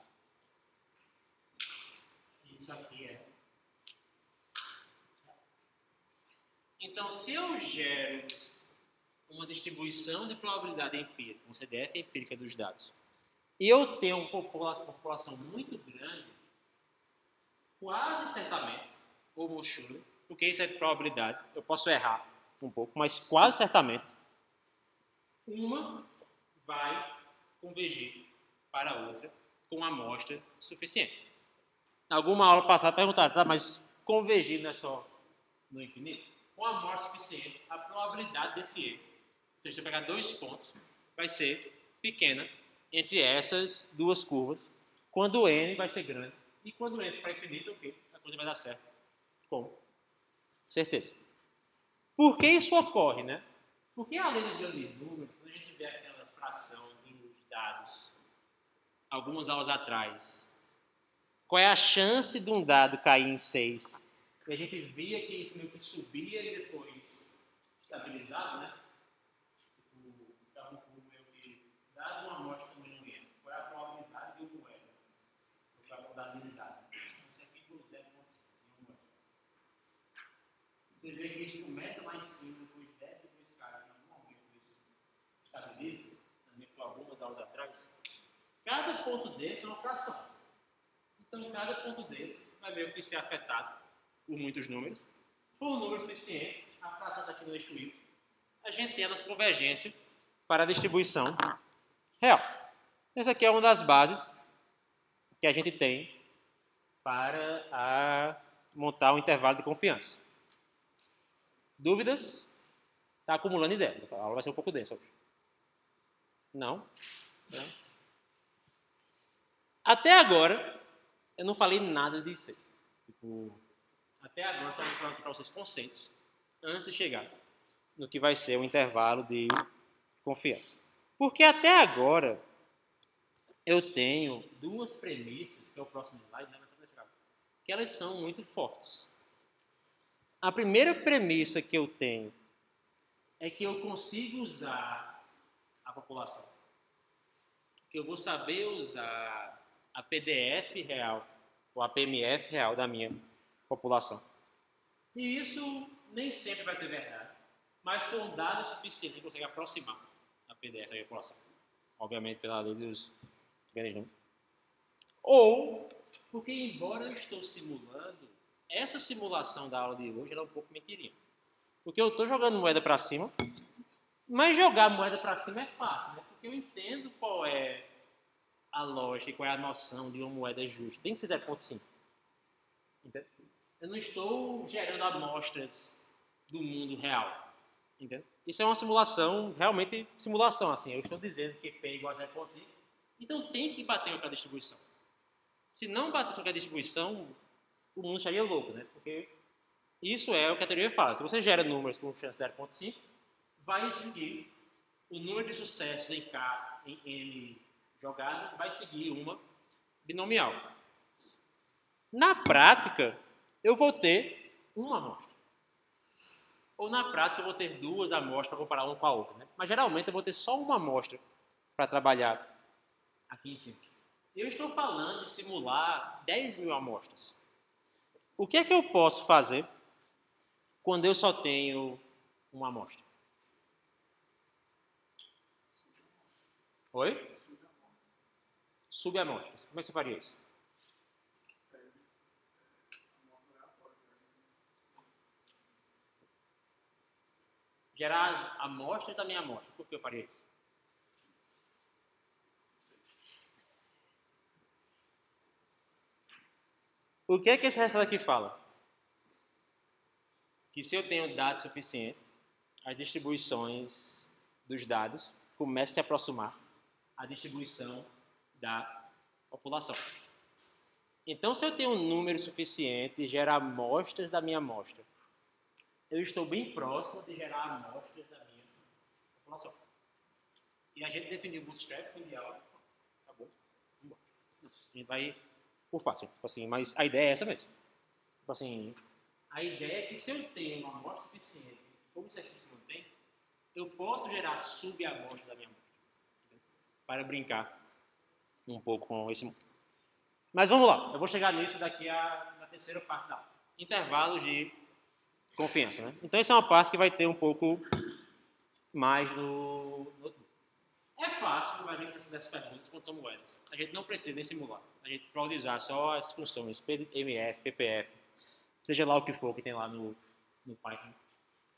E isso aqui é. Então, se eu gero uma distribuição de probabilidade empírica, uma CDF empírica dos dados, e eu tenho uma população muito grande, quase certamente, ou mochura, porque isso é probabilidade, eu posso errar um pouco, mas quase certamente, uma vai convergir para a outra com amostra suficiente. Alguma aula passada perguntaram, tá, mas convergir não é só no infinito? Com amostra suficiente, a probabilidade desse erro, ou seja, se eu pegar dois pontos, vai ser pequena entre essas duas curvas, quando o n vai ser grande. E quando o n for para infinito, ok, a coisa vai dar certo. Com certeza. Por que isso ocorre, né? Porque além dos grandes números, quando a gente vê aquela fração dos dados, algumas aulas atrás, qual é a chance de um dado cair em 6? E a gente via que isso meio que subia e depois estabilizava, né? Ficava um pouco meio que dado uma amostra também no n. Qual é a probabilidade de uma moeda? Qual é a probabilidade? Isso aqui por 0,5. Você vê que isso começa lá em cima, depois desce, depois cai. Em algum momento isso estabiliza. Também foi algumas aulas atrás. Cada ponto desse é uma fração. Então, cada ponto desse vai meio que ser afetado por muitos números. Por um número suficiente, a fração está aqui no eixo Y, a gente tem a nossa convergência para a distribuição real. Essa aqui é uma das bases que a gente tem para montar um intervalo de confiança. Dúvidas? Está acumulando ideia. A aula vai ser um pouco densa hoje. Não? Não? Até agora, eu não falei nada disso. Até agora, eu estava falando para vocês conceitos, antes de chegar no que vai ser o intervalo de confiança. Porque até agora, eu tenho duas premissas, que é o próximo slide, né? Que elas são muito fortes. A primeira premissa que eu tenho é que eu consigo usar a população. Que eu vou saber usar a PDF real, ou a PMF real da minha população. E isso nem sempre vai ser verdade, mas com dados suficientes a gente consegue aproximar a PDF da população. Obviamente pela lei dos grandes números. Ou, porque embora eu estou simulando, essa simulação da aula de hoje ela é um pouco mentirinha. Porque eu estou jogando moeda para cima, mas jogar moeda para cima é fácil, né? Porque eu entendo qual é a lógica e qual é a noção de uma moeda justa. Tem que ser 0,5. Entende? Eu não estou gerando amostras do mundo real. Entende? Isso é uma simulação, realmente simulação. Assim. Eu estou dizendo que P é igual a 0,5. Então tem que bater com a distribuição. Se não bater com a distribuição, o mundo estaria louco, né? Porque isso é o que a teoria fala. Se você gera números com chance de 0,5, vai seguir o número de sucessos em K, em N jogadas, vai seguir uma binomial. Na prática, eu vou ter uma amostra. Ou na prática, eu vou ter duas amostras para comparar uma com a outra. Né? Mas geralmente, eu vou ter só uma amostra para trabalhar aqui em cima. Eu estou falando de simular 10.000 amostras. O que é que eu posso fazer quando eu só tenho uma amostra? Oi? Subamostras. Como é que você faria isso? Gerar as amostras da minha amostra. Por que eu faria isso? O que é que esse resultado aqui fala? Que se eu tenho dados suficientes, as distribuições dos dados começam a se aproximar à distribuição da população. Então, se eu tenho um número suficiente, gerar amostras da minha amostra, eu estou bem próximo de gerar amostras da minha população. E a gente definiu o bootstrap como ideal. Acabou. A gente vai por partes. Tipo assim, mas a ideia é essa mesmo. Tipo assim, a ideia é que se eu tenho uma amostra suficiente, como isso aqui se mantém, eu posso gerar subamostras da minha amostra. Para brincar um pouco com esse mundo. Mas vamos lá, eu vou chegar nisso daqui na terceira parte da aula. Intervalos de confiança, né? Então essa é uma parte que vai ter um pouco mais no É fácil a gente responder essas perguntas quando são moedas. A gente não precisa nem simular. A gente pode usar só as funções PMF, PPF, seja lá o que for que tem lá no Python.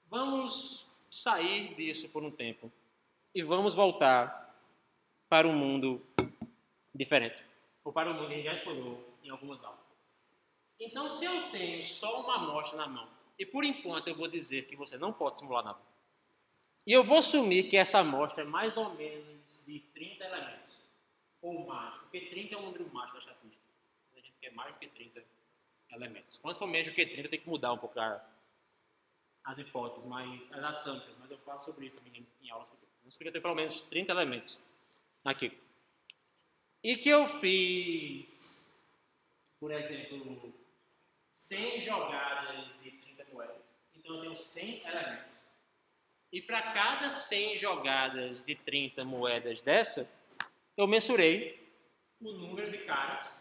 Vamos sair disso por um tempo e vamos voltar para um mundo diferente. Ou para o mundo que a gente já explorou em algumas aulas. Então, se eu tenho só uma amostra na mão, e por enquanto eu vou dizer que você não pode simular nada, e eu vou assumir que essa amostra é mais ou menos de 30 elementos, ou mais, porque 30 é um número mágico da estatística. A gente quer mais do que 30 elementos. Quando for menos do que 30, tem que mudar um pouco as hipóteses, as assumptions, mas eu falo sobre isso também em aulas futuras. Vamos supor que eu tenho pelo menos 30 elementos aqui. E que eu fiz, por exemplo, 100 jogadas de 30 moedas. Então eu tenho 100 elementos. E para cada 100 jogadas de 30 moedas dessa, eu mensurei o número de caras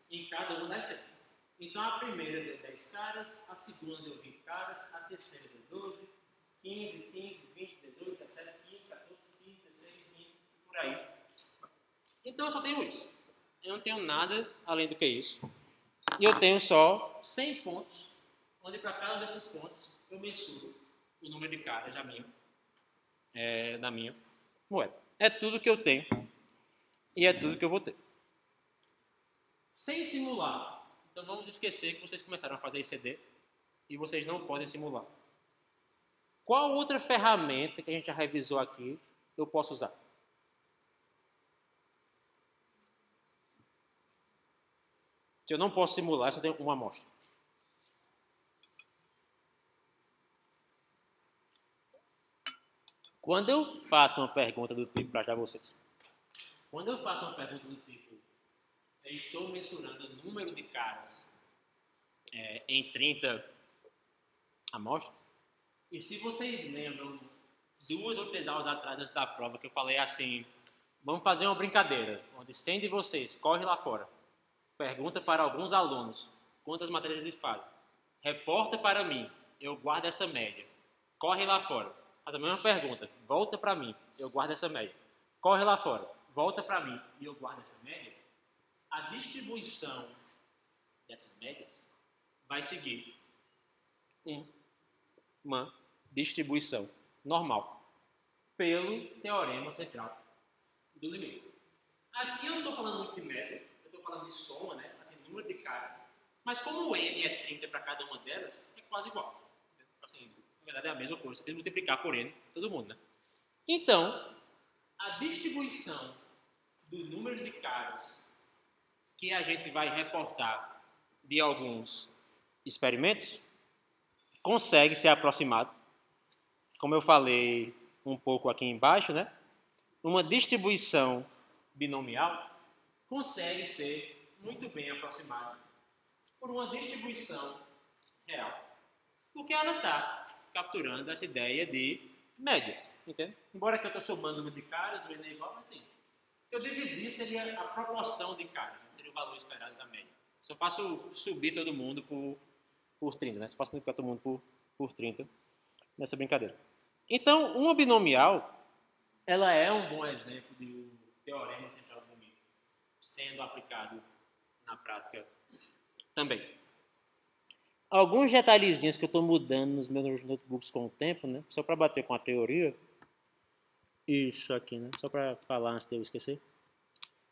em cada uma das 100. Então a primeira deu 10 caras, a segunda deu 20 caras, a terceira deu 12, 15, 15, 20, 18, 17, 15, 14, 15, 16, 15, por aí. Então eu só tenho isso. Eu não tenho nada além do que isso. E eu tenho só 100 pontos, onde para cada desses pontos eu mensuro o número de caras da minha moeda. É tudo que eu tenho e é tudo que eu vou ter. Sem simular. Então vamos esquecer que vocês começaram a fazer ICD e vocês não podem simular. Qual outra ferramenta que a gente já revisou aqui eu posso usar? Se eu não posso simular, eu só tenho uma amostra. Quando eu faço uma pergunta do tipo, para ajudar vocês, quando eu faço uma pergunta do tipo, eu estou mensurando o número de caras em 30 amostras, e se vocês lembram, 2 ou 3 aulas atrás, antes da prova, que eu falei assim, vamos fazer uma brincadeira, onde 100 de vocês corre lá fora, pergunta para alguns alunos quantas matérias eles fazem, reporta para mim, eu guardo essa média, corre lá fora, faz a mesma pergunta, volta para mim, eu guardo essa média, corre lá fora, volta para mim e eu guardo essa média, a distribuição dessas médias vai seguir uma distribuição normal pelo teorema central do limite. Aqui eu não estou falando muito de média, eu estou falando de soma, né? Assim, número de caras. Mas como o n é 30 para cada uma delas, é quase igual. Assim, na verdade é a mesma coisa, você tem que multiplicar por n, todo mundo, né? Então, a distribuição do número de caras que a gente vai reportar de alguns experimentos consegue ser aproximado, como eu falei um pouco aqui embaixo, né? Uma distribuição binomial consegue ser muito bem aproximada por uma distribuição real. Porque ela está capturando essa ideia de médias, entende? Embora que eu estou somando o número de caras, o N é igual, mas assim, se eu dividir, seria a proporção de caras, né? Seria o valor esperado da média. Se eu faço subir todo mundo por 30, né? Se eu faço multiplicar todo mundo por 30 nessa brincadeira. Então, uma binomial, ela é um bom exemplo do teorema central do limite, sendo aplicado na prática também. Alguns detalhezinhos que eu estou mudando nos meus notebooks com o tempo, né? Só para bater com a teoria. Isso aqui, né? Só para falar antes de eu esquecer.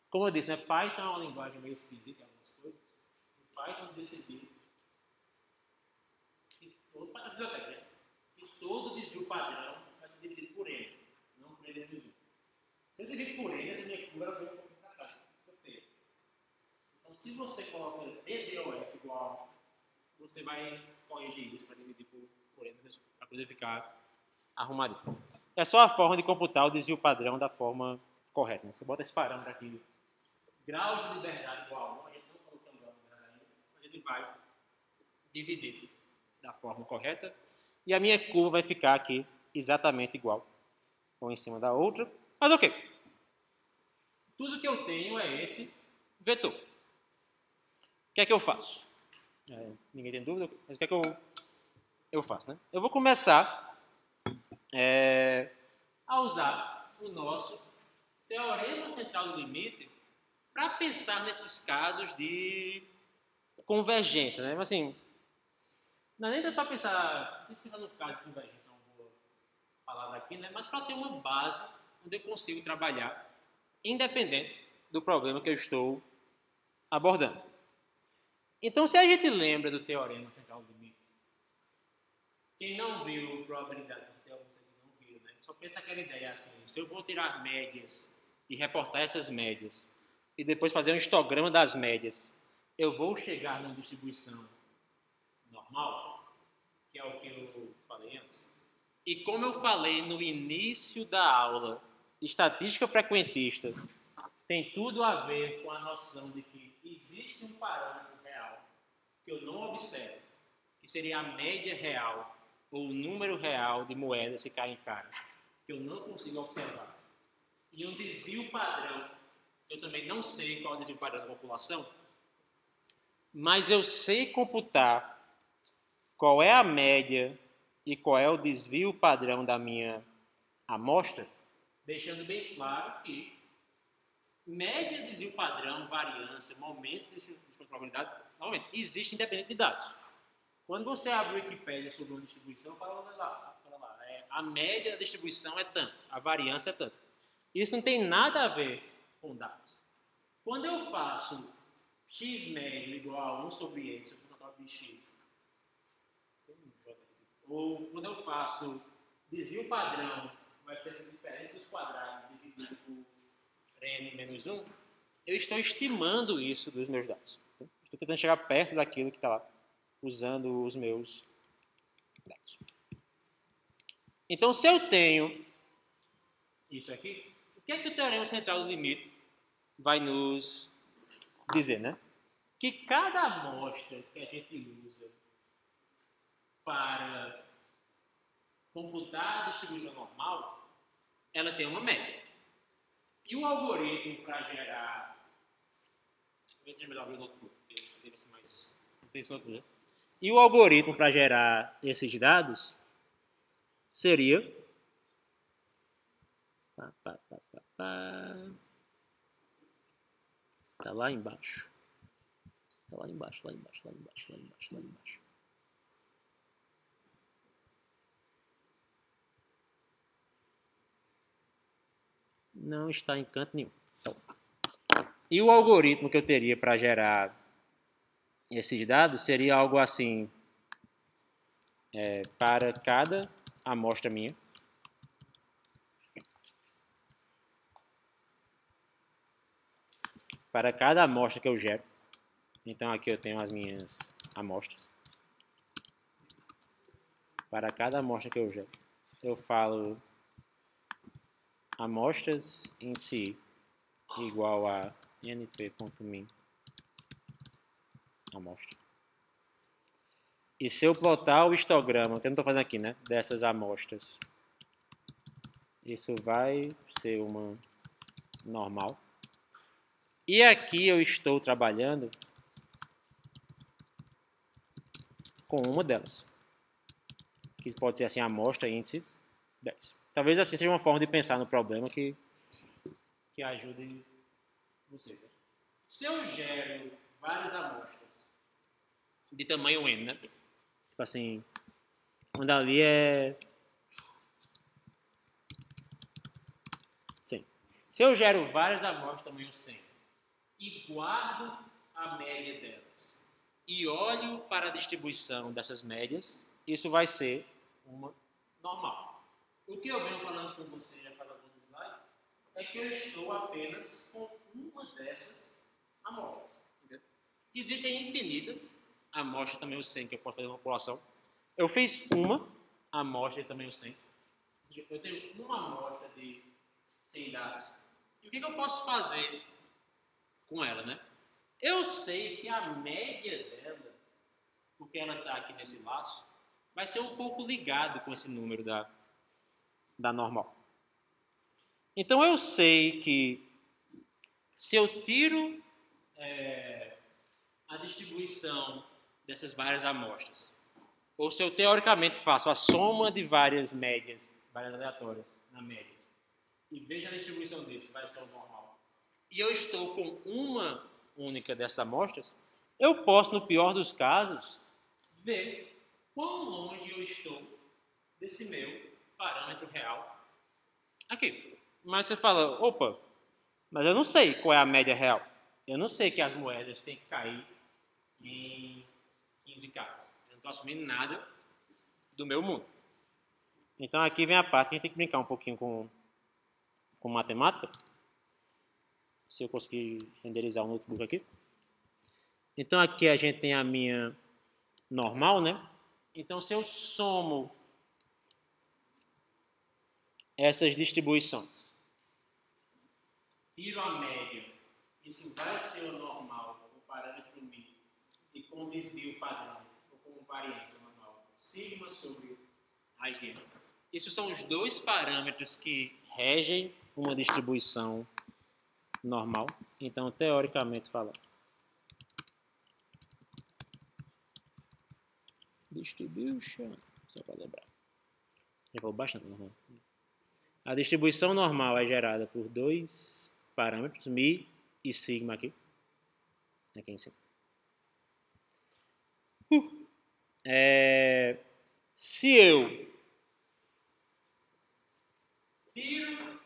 Como eu disse, né? Python é uma linguagem meio esquisita em algumas coisas. O Python decidiu que todo desvio padrão vai ser dividido por N, não por N menos 1. Se eu dividir por N, essa minha curva vai um pouquinho para cá. Então, se você coloca DDOF igual, você vai corrigir isso para dividir por N menos 1, para poder ficar arrumadinho. É só a forma de computar o desvio padrão da forma correta. Né? Você bota esse parâmetro aqui, grau de liberdade igual a 1, a gente não colocando grau de liberdade ainda, a gente vai dividir da forma correta e a minha curva vai ficar aqui exatamente igual, uma em cima da outra. Mas ok, tudo que eu tenho é esse vetor. O que é que eu faço? Ninguém tem dúvida, mas o que é que eu faço? Né? Eu vou começar a usar o nosso teorema central do limite para pensar nesses casos de convergência, né? Mas assim, não é nem para pensar, não sei se pensar no caso de convergência, é uma boa palavra aqui, né? Mas para ter uma base onde eu consigo trabalhar independente do problema que eu estou abordando. Então, se a gente lembra do teorema central do limite, quem não viu probabilidade desse teorema, você não viu, né? Só pensa aquela ideia assim, se eu vou tirar médias e reportar essas médias e depois fazer um histograma das médias, eu vou chegar numa distribuição normal, que é o que eu falei antes. E como eu falei no início da aula, estatística frequentista tem tudo a ver com a noção de que existe um parâmetro real que eu não observo, que seria a média real ou o número real de moedas que caem em cara, que eu não consigo observar. E um desvio padrão, eu também não sei qual é o desvio padrão da população, mas eu sei computar qual é a média e qual é o desvio padrão da minha amostra, deixando bem claro que média, desvio padrão, variância, momentos de probabilidade, normalmente, existe independente de dados. Quando você abre o Wikipedia sobre uma distribuição, fala lá, a média da distribuição é tanto, a variância é tanto. Isso não tem nada a ver com dados. Quando eu faço x médio igual a 1 sobre y, sobre o total de x, ou quando eu faço desvio padrão, vai ser essa diferença dos quadrados dividido por n menos 1, eu estou estimando isso dos meus dados. Estou tentando chegar perto daquilo que está lá, usando os meus dados. Então, se eu tenho isso aqui, o que é que o teorema central do limite vai nos dizer, né? Que cada amostra que a gente usa para computar a distribuição normal, ela tem uma média. E o algoritmo para gerar... Talvez seja melhor abrir o notebook, porque deve ser mais... Não tem isso notebook, né? E o algoritmo para gerar esses dados seria... Está lá embaixo. Está lá embaixo, lá embaixo, lá embaixo, lá embaixo, lá embaixo. Não está em canto nenhum. Então, e o algoritmo que eu teria para gerar esses dados seria algo assim, para cada amostra minha, para cada amostra que eu gero. Então aqui eu tenho as minhas amostras. Para cada amostra que eu gero, eu falo amostras índice igual a np.min amostra. E se eu plotar o histograma, que eu não estou fazendo aqui, né? Dessas amostras, isso vai ser uma normal. E aqui eu estou trabalhando com uma delas, que pode ser assim, amostra, índice 10. Talvez assim seja uma forma de pensar no problema que ajude você. Se eu gero várias amostras de tamanho n, né? Tipo assim, onde ali é... Sim. Se eu gero várias amostras de tamanho 100 e guardo a média delas e olho para a distribuição dessas médias, isso vai ser uma normal. O que eu venho falando com vocês já faz alguns slides é que eu estou apenas com uma dessas amostras. Entendeu? Existem infinitas amostras de tamanho 100 que eu posso fazer uma população. Eu fiz uma amostra de tamanho 100. Eu tenho uma amostra de 100 dados. E o que eu posso fazer com ela, né? Eu sei que a média dela, porque ela está aqui nesse laço, vai ser um pouco ligado com esse número da normal. Então eu sei que se eu tiro a distribuição dessas várias amostras, ou se eu teoricamente faço a soma de várias médias, várias aleatórias na média, e vejo a distribuição disso, vai ser o normal, e eu estou com uma única dessas amostras, eu posso, no pior dos casos, ver quão longe eu estou desse meu parâmetro real aqui. Mas você fala, opa, mas eu não sei qual é a média real. Eu não sei que as moedas têm que cair em 15 caras. Eu não estou assumindo nada do meu mundo. Então aqui vem a parte que a gente tem que brincar um pouquinho com matemática. Se eu conseguir renderizar o notebook aqui. Então aqui a gente tem a minha normal, né? Então se eu somo essas distribuições, tiro a média, isso vai ser o normal, o parâmetro μ, e com desvio padrão, ou com variância normal, sigma sobre raiz de n. Esses são os dois parâmetros que regem uma distribuição normal. Então, teoricamente falando, distribution, só para lembrar, já vou bastante normal. A distribuição normal é gerada por dois parâmetros, μ e sigma aqui em cima. Se eu tiro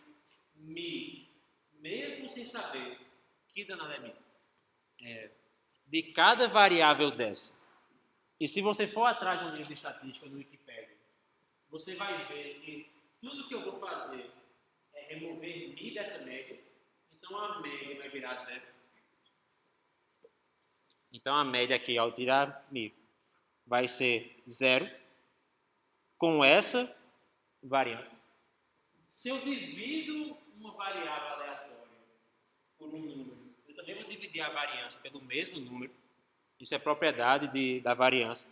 μ, mesmo sem saber que danada é μ, de cada variável dessa, e se você for atrás de um livro de estatística no Wikipedia, você vai ver que tudo que eu vou fazer é remover μ dessa média, então a média vai virar zero. Então a média aqui, ao tirar μ, vai ser zero com essa variância. Se eu divido uma variável aleatória por um número, eu também vou dividir a variância pelo mesmo número. Isso é propriedade da variância,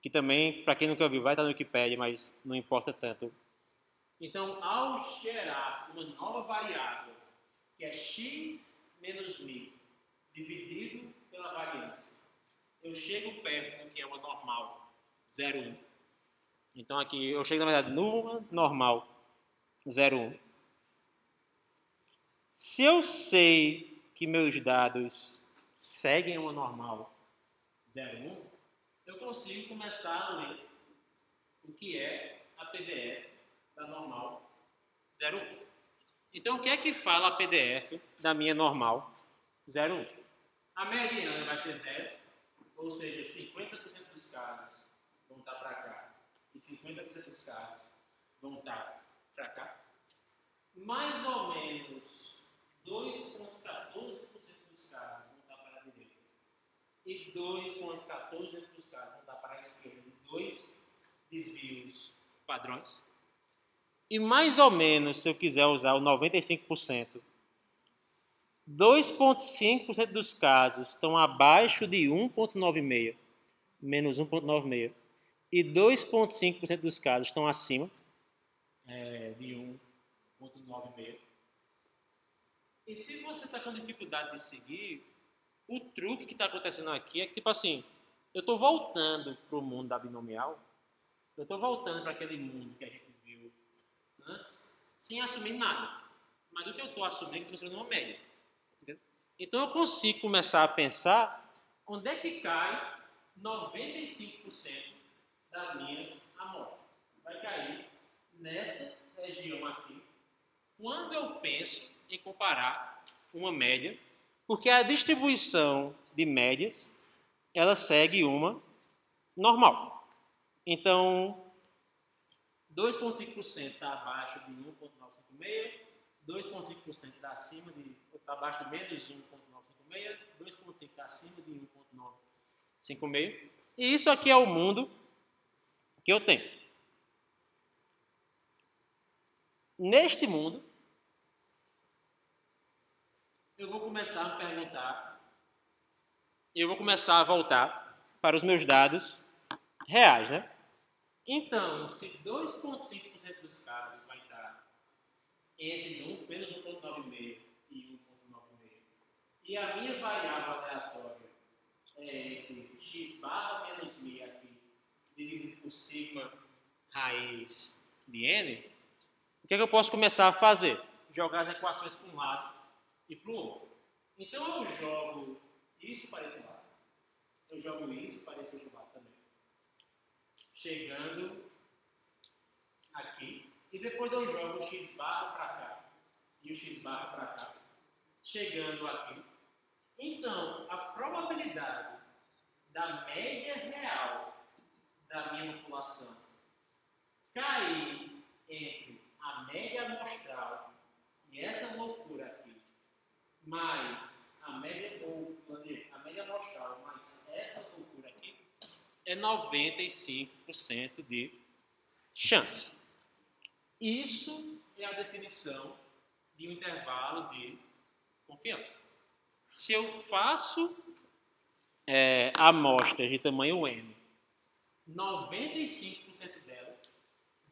que também, para quem nunca viu, vai estar no Wikipedia, mas não importa tanto. Então, ao gerar uma nova variável, que é x menos μ, dividido pela variância, eu chego perto do que é uma normal, 0,1. Então aqui eu chego, na verdade, numa normal 0,1. Se eu sei que meus dados seguem uma normal 0,1, eu consigo começar a ler o que é a PDF da normal 0,1. Então, o que é que fala a PDF da minha normal 0,1? A mediana vai ser 0, ou seja, 50% dos casos vão estar para cá e 50% dos casos vão estar para cá. Mais ou menos 2,14% dos casos vão estar para a direita e 2,14% dos casos vão estar para a esquerda, de dois desvios padrões. E mais ou menos, se eu quiser usar o 95%, 2,5% dos casos estão abaixo de 1,96, menos 1,96. E 2,5% dos casos estão acima de 1,96. E se você está com dificuldade de seguir, o truque que está acontecendo aqui é que, tipo assim, eu estou voltando para o mundo da binomial, eu estou voltando para aquele mundo que a gente viu antes, sem assumir nada. Mas o que eu estou assumindo é que estou uma média. Entendeu? Então eu consigo começar a pensar onde é que cai 95% das minhas amostras. Vai cair nessa região aqui, quando eu penso em comparar uma média, porque a distribuição de médias, ela segue uma normal. Então, 2,5% está abaixo de 1,956, 2,5% está acima de, está abaixo de menos 1,956, 2,5% está acima de 1,956. E isso aqui é o mundo que eu tenho. Neste mundo, eu vou começar a me perguntar, eu vou começar a voltar para os meus dados reais, né? Então, se 2,5% dos casos vai estar entre menos 1,96 e 1,96, e a minha variável aleatória é esse x barra menos mi aqui, dividido por sigma raiz de n, o que é que eu posso começar a fazer? Jogar as equações para um lado e para o outro. Então eu jogo isso para esse lado, eu jogo isso para esse outro lado também. Chegando aqui, e depois eu jogo o x barra para cá e o x barra para cá, chegando aqui. Então, a probabilidade da média real da minha população cair entre a média amostral e essa loucura aqui, mais a média, a média amostral, mais essa loucura aqui, é 95% de chance. Isso é a definição de um intervalo de confiança. Se eu faço amostras de tamanho n, 95% delas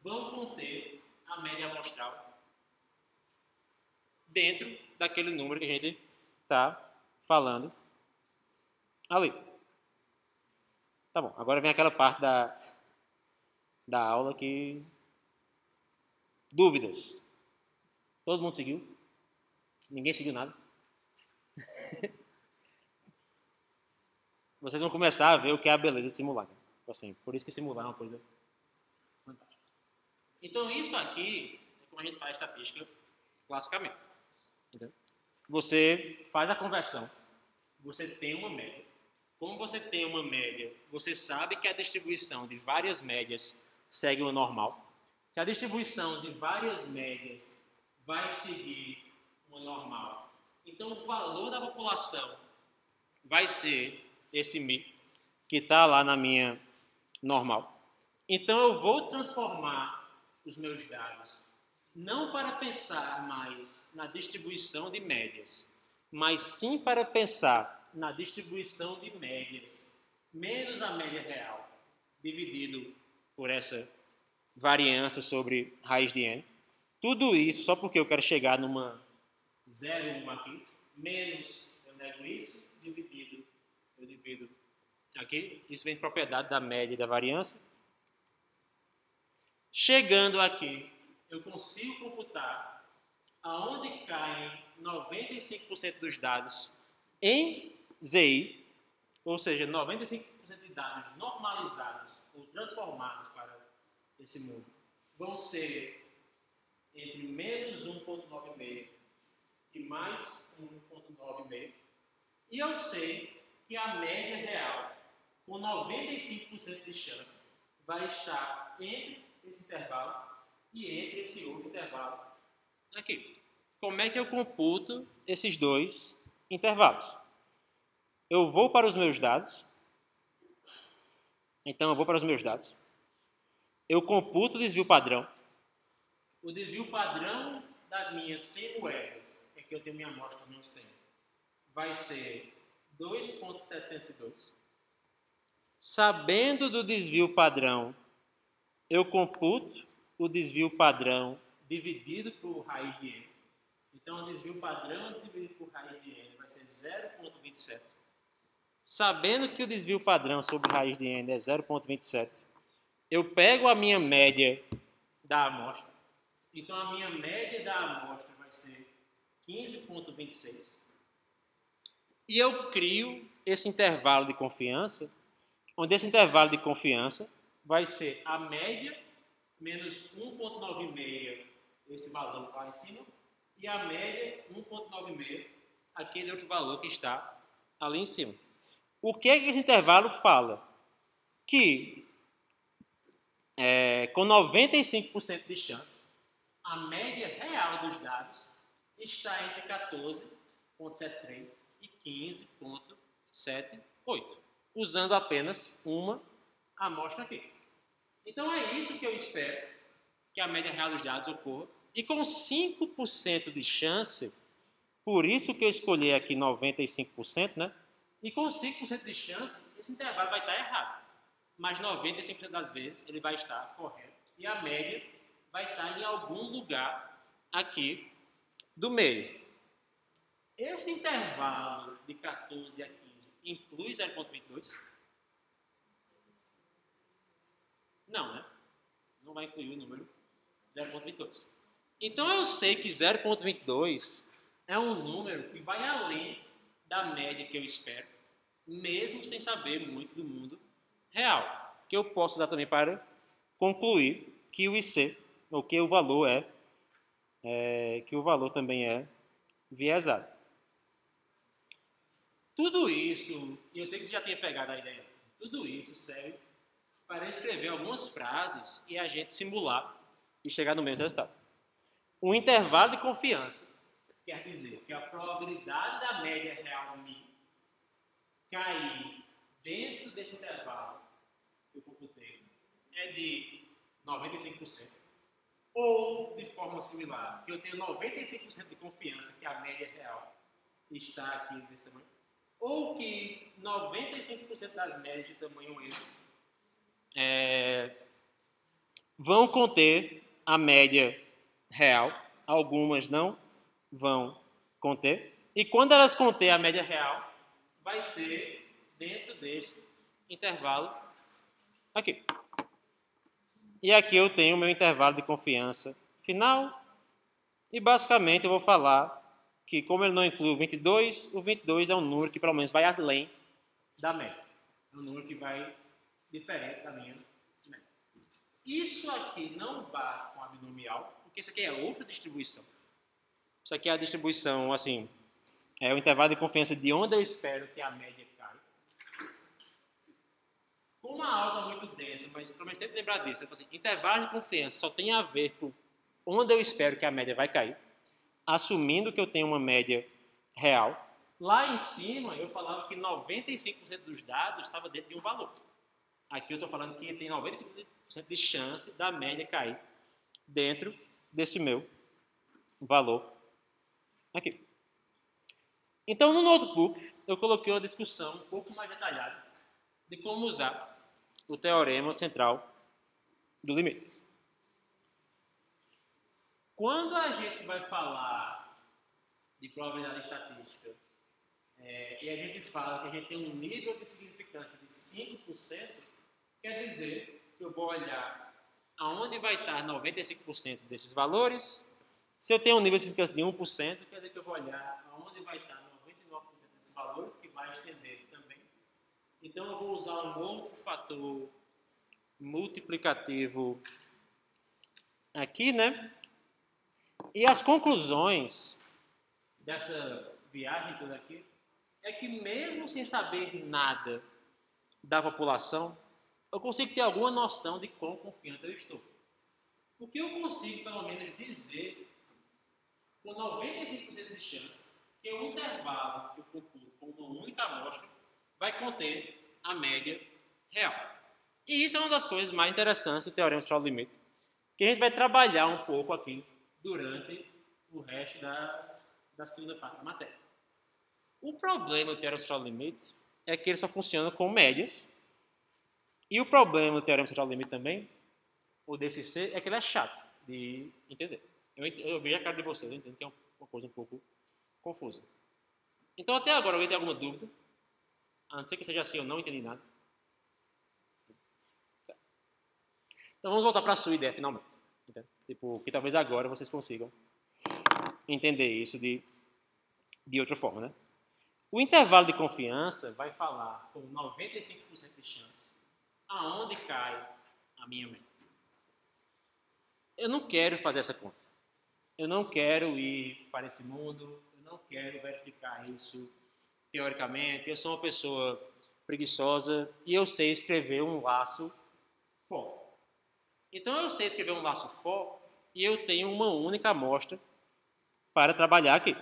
vão conter a média amostral dentro daquele número que a gente está falando ali. Tá bom, agora vem aquela parte da aula que... Dúvidas? Todo mundo seguiu? Ninguém seguiu nada? Vocês vão começar a ver o que é a beleza de simular. Assim, por isso que simular é uma coisa fantástica. Então, isso aqui é como a gente faz estatística classicamente. Entendeu? Você faz a conversão, você tem uma média. Como você tem uma média, você sabe que a distribuição de várias médias segue uma normal. Se a distribuição de várias médias vai seguir uma normal, então o valor da população vai ser esse mi, que está lá na minha normal. Então eu vou transformar os meus dados não para pensar mais na distribuição de médias, mas sim para pensar na distribuição de médias menos a média real, dividido por essa variância sobre raiz de n. Tudo isso só porque eu quero chegar numa 0,1 aqui, menos, eu nego isso, dividido, eu divido aqui. Isso vem de propriedade da média e da variância. Chegando aqui, eu consigo computar aonde caem 95% dos dados em ZI, ou seja, 95% de dados normalizados ou transformados para esse mundo vão ser entre menos 1,96 e mais 1,96. E eu sei que a média real, com 95% de chance, vai estar entre esse intervalo e entre esse outro intervalo aqui. Como é que eu computo esses dois intervalos? Eu vou para os meus dados. Então, eu vou para os meus dados. Eu computo o desvio padrão. O desvio padrão das minhas 100 moedas é que eu tenho minha amostra no 100. vai ser 2,702. Sabendo do desvio padrão, eu computo o desvio padrão dividido por raiz de n. Então, o desvio padrão dividido por raiz de n vai ser 0,27. Sabendo que o desvio padrão sobre raiz de n é 0,27, eu pego a minha média da amostra. Então, a minha média da amostra vai ser 15,26. E eu crio esse intervalo de confiança, onde esse intervalo de confiança vai ser a média menos 1,96, esse valor lá em cima, e a média 1,96, aquele outro valor que está ali em cima. O que esse intervalo fala? Que com 95% de chance, a média real dos dados está entre 14,73 e 15,78, usando apenas uma amostra aqui. Então é isso que eu espero que a média real dos dados ocorra. E com 5% de chance, por isso que eu escolhi aqui 95%, né? E com 5% de chance, esse intervalo vai estar errado. Mas 95% das vezes ele vai estar correto. E a média vai estar em algum lugar aqui do meio. Esse intervalo de 14 a 15 inclui 0,22? Não, né? Não vai incluir o número 0,22. Então eu sei que 0,22 é um número que vai além da média que eu espero, mesmo sem saber muito do mundo real, que eu posso usar também para concluir que o IC, ou que o valor que o valor também é viesado. Tudo isso, e eu sei que você já tinha pegado a ideia, tudo isso serve para escrever algumas frases e a gente simular e chegar no mesmo resultado. Um intervalo de confiança quer dizer que a probabilidade da média real mi cair dentro desse intervalo que eu computei é de 95%. Ou, de forma similar, que eu tenho 95% de confiança que a média real está aqui desse tamanho. Ou que 95% das médias de tamanho M vão conter a média real, algumas não vão conter, e quando elas conter a média real, vai ser dentro desse intervalo aqui. E aqui eu tenho o meu intervalo de confiança final, e basicamente eu vou falar que, como ele não inclui o 22 é um número que pelo menos vai além da média. É um número que vai diferente da minha média. Isso aqui não bate com a binomial, porque isso aqui é outra distribuição. Isso aqui é a distribuição, assim, é o intervalo de confiança de onde eu espero que a média caia. Como a aula é muito densa, mas pelo menos tem que lembrar disso. Assim, intervalo de confiança só tem a ver com onde eu espero que a média vai cair, assumindo que eu tenho uma média real. Lá em cima, eu falava que 95% dos dados estava dentro de um valor. Aqui eu estou falando que tem 95% de chance da média cair dentro desse meu valor aqui. Então, no notebook, eu coloquei uma discussão um pouco mais detalhada de como usar o teorema central do limite. Quando a gente vai falar de probabilidade estatística e a gente fala que a gente tem um nível de significância de 5%, quer dizer que eu vou olhar aonde vai estar 95% desses valores. Se eu tenho um nível de significância de 1%, quer dizer que eu vou olhar aonde vai estar 99% desses valores, que vai estender também. Então, eu vou usar um outro fator multiplicativo aqui, né? E as conclusões dessa viagem toda aqui é que, mesmo sem saber nada da população, eu consigo ter alguma noção de quão confiante eu estou. Porque eu consigo, pelo menos, dizer com 95% de chance que o intervalo que eu computo com uma única amostra vai conter a média real. E isso é uma das coisas mais interessantes do teorema central do limite, que a gente vai trabalhar um pouco aqui durante o resto da segunda parte da matéria. O problema do Teorema Central do Limite é que ele só funciona com médias. E o problema do Teorema Central do Limite também, o DCC, é que ele é chato de entender. Eu vejo a cara de vocês, eu entendo que é uma coisa um pouco confusa. Então, até agora, alguém tem alguma dúvida? A não ser que seja assim, eu não entendi nada. Então, vamos voltar para a sua ideia, finalmente. Entende? Tipo, que talvez agora vocês consigam entender isso de outra forma, né? O intervalo de confiança vai falar com 95% de chance aonde cai a minha meta. Eu não quero fazer essa conta. Eu não quero ir para esse mundo. Eu não quero verificar isso teoricamente. Eu sou uma pessoa preguiçosa e eu sei escrever um laço for. Então eu sei escrever um laço for e eu tenho uma única amostra para trabalhar aqui.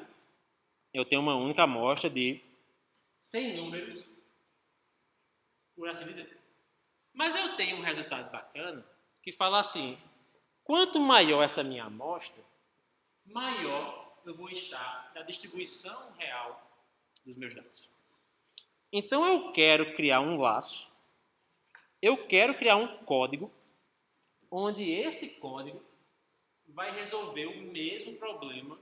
Eu tenho uma única amostra de 100 números, por assim dizer. Mas eu tenho um resultado bacana que fala assim: quanto maior essa minha amostra, maior eu vou estar da distribuição real dos meus dados. Então eu quero criar um laço, eu quero criar um código, onde esse código vai resolver o mesmo problema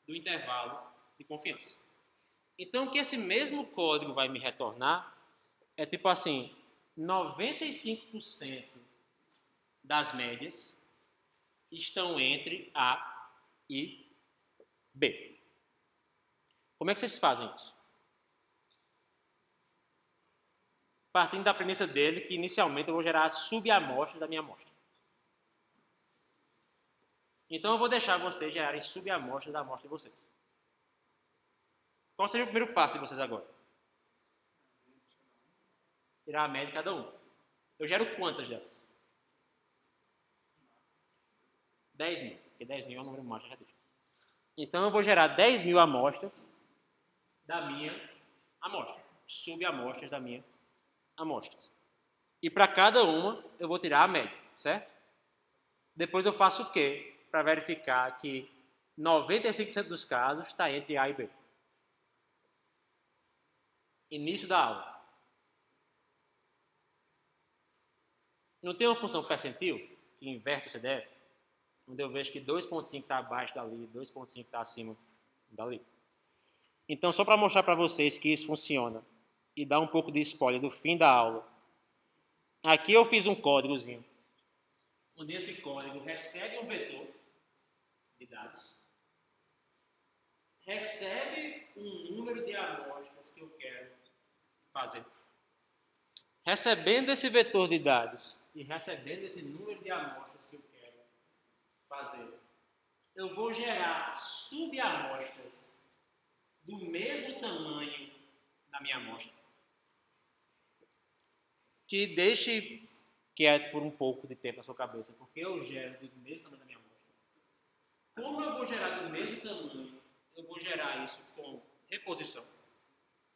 do intervalo de confiança. Então o que esse mesmo código vai me retornar é tipo assim, 95% das médias estão entre A e B. Como é que vocês fazem isso? Partindo da premissa dele que inicialmente eu vou gerar as subamostras da minha amostra. Então eu vou deixar vocês gerarem subamostras da amostra de vocês. Qual seria o primeiro passo de vocês agora? Tirar a média de cada um. Eu gero quantas delas? 10 mil, porque 10 mil é um número mágico, já disse. Então eu vou gerar 10 mil amostras da minha amostra, subamostras da minha amostra. E para cada uma eu vou tirar a média, certo? Depois eu faço o quê? Para verificar que 95% dos casos está entre A e B. Início da aula. Não tem uma função percentil que inverte o CDF? Onde eu vejo que 2.5 está abaixo dali, 2.5 está acima dali. Então, só para mostrar para vocês que isso funciona e dar um pouco de spoiler do fim da aula, aqui eu fiz um códigozinho, onde esse código recebe um vetor de dados, recebe um número de amostras que eu quero fazer. Recebendo esse vetor de dados e recebendo esse número de amostras que eu quero fazer, eu vou gerar subamostras do mesmo tamanho da minha amostra, que deixe quieto por um pouco de tempo na sua cabeça, porque eu gero do mesmo tamanho da minha amostra. Como eu vou gerar do mesmo tamanho, eu vou gerar isso com reposição.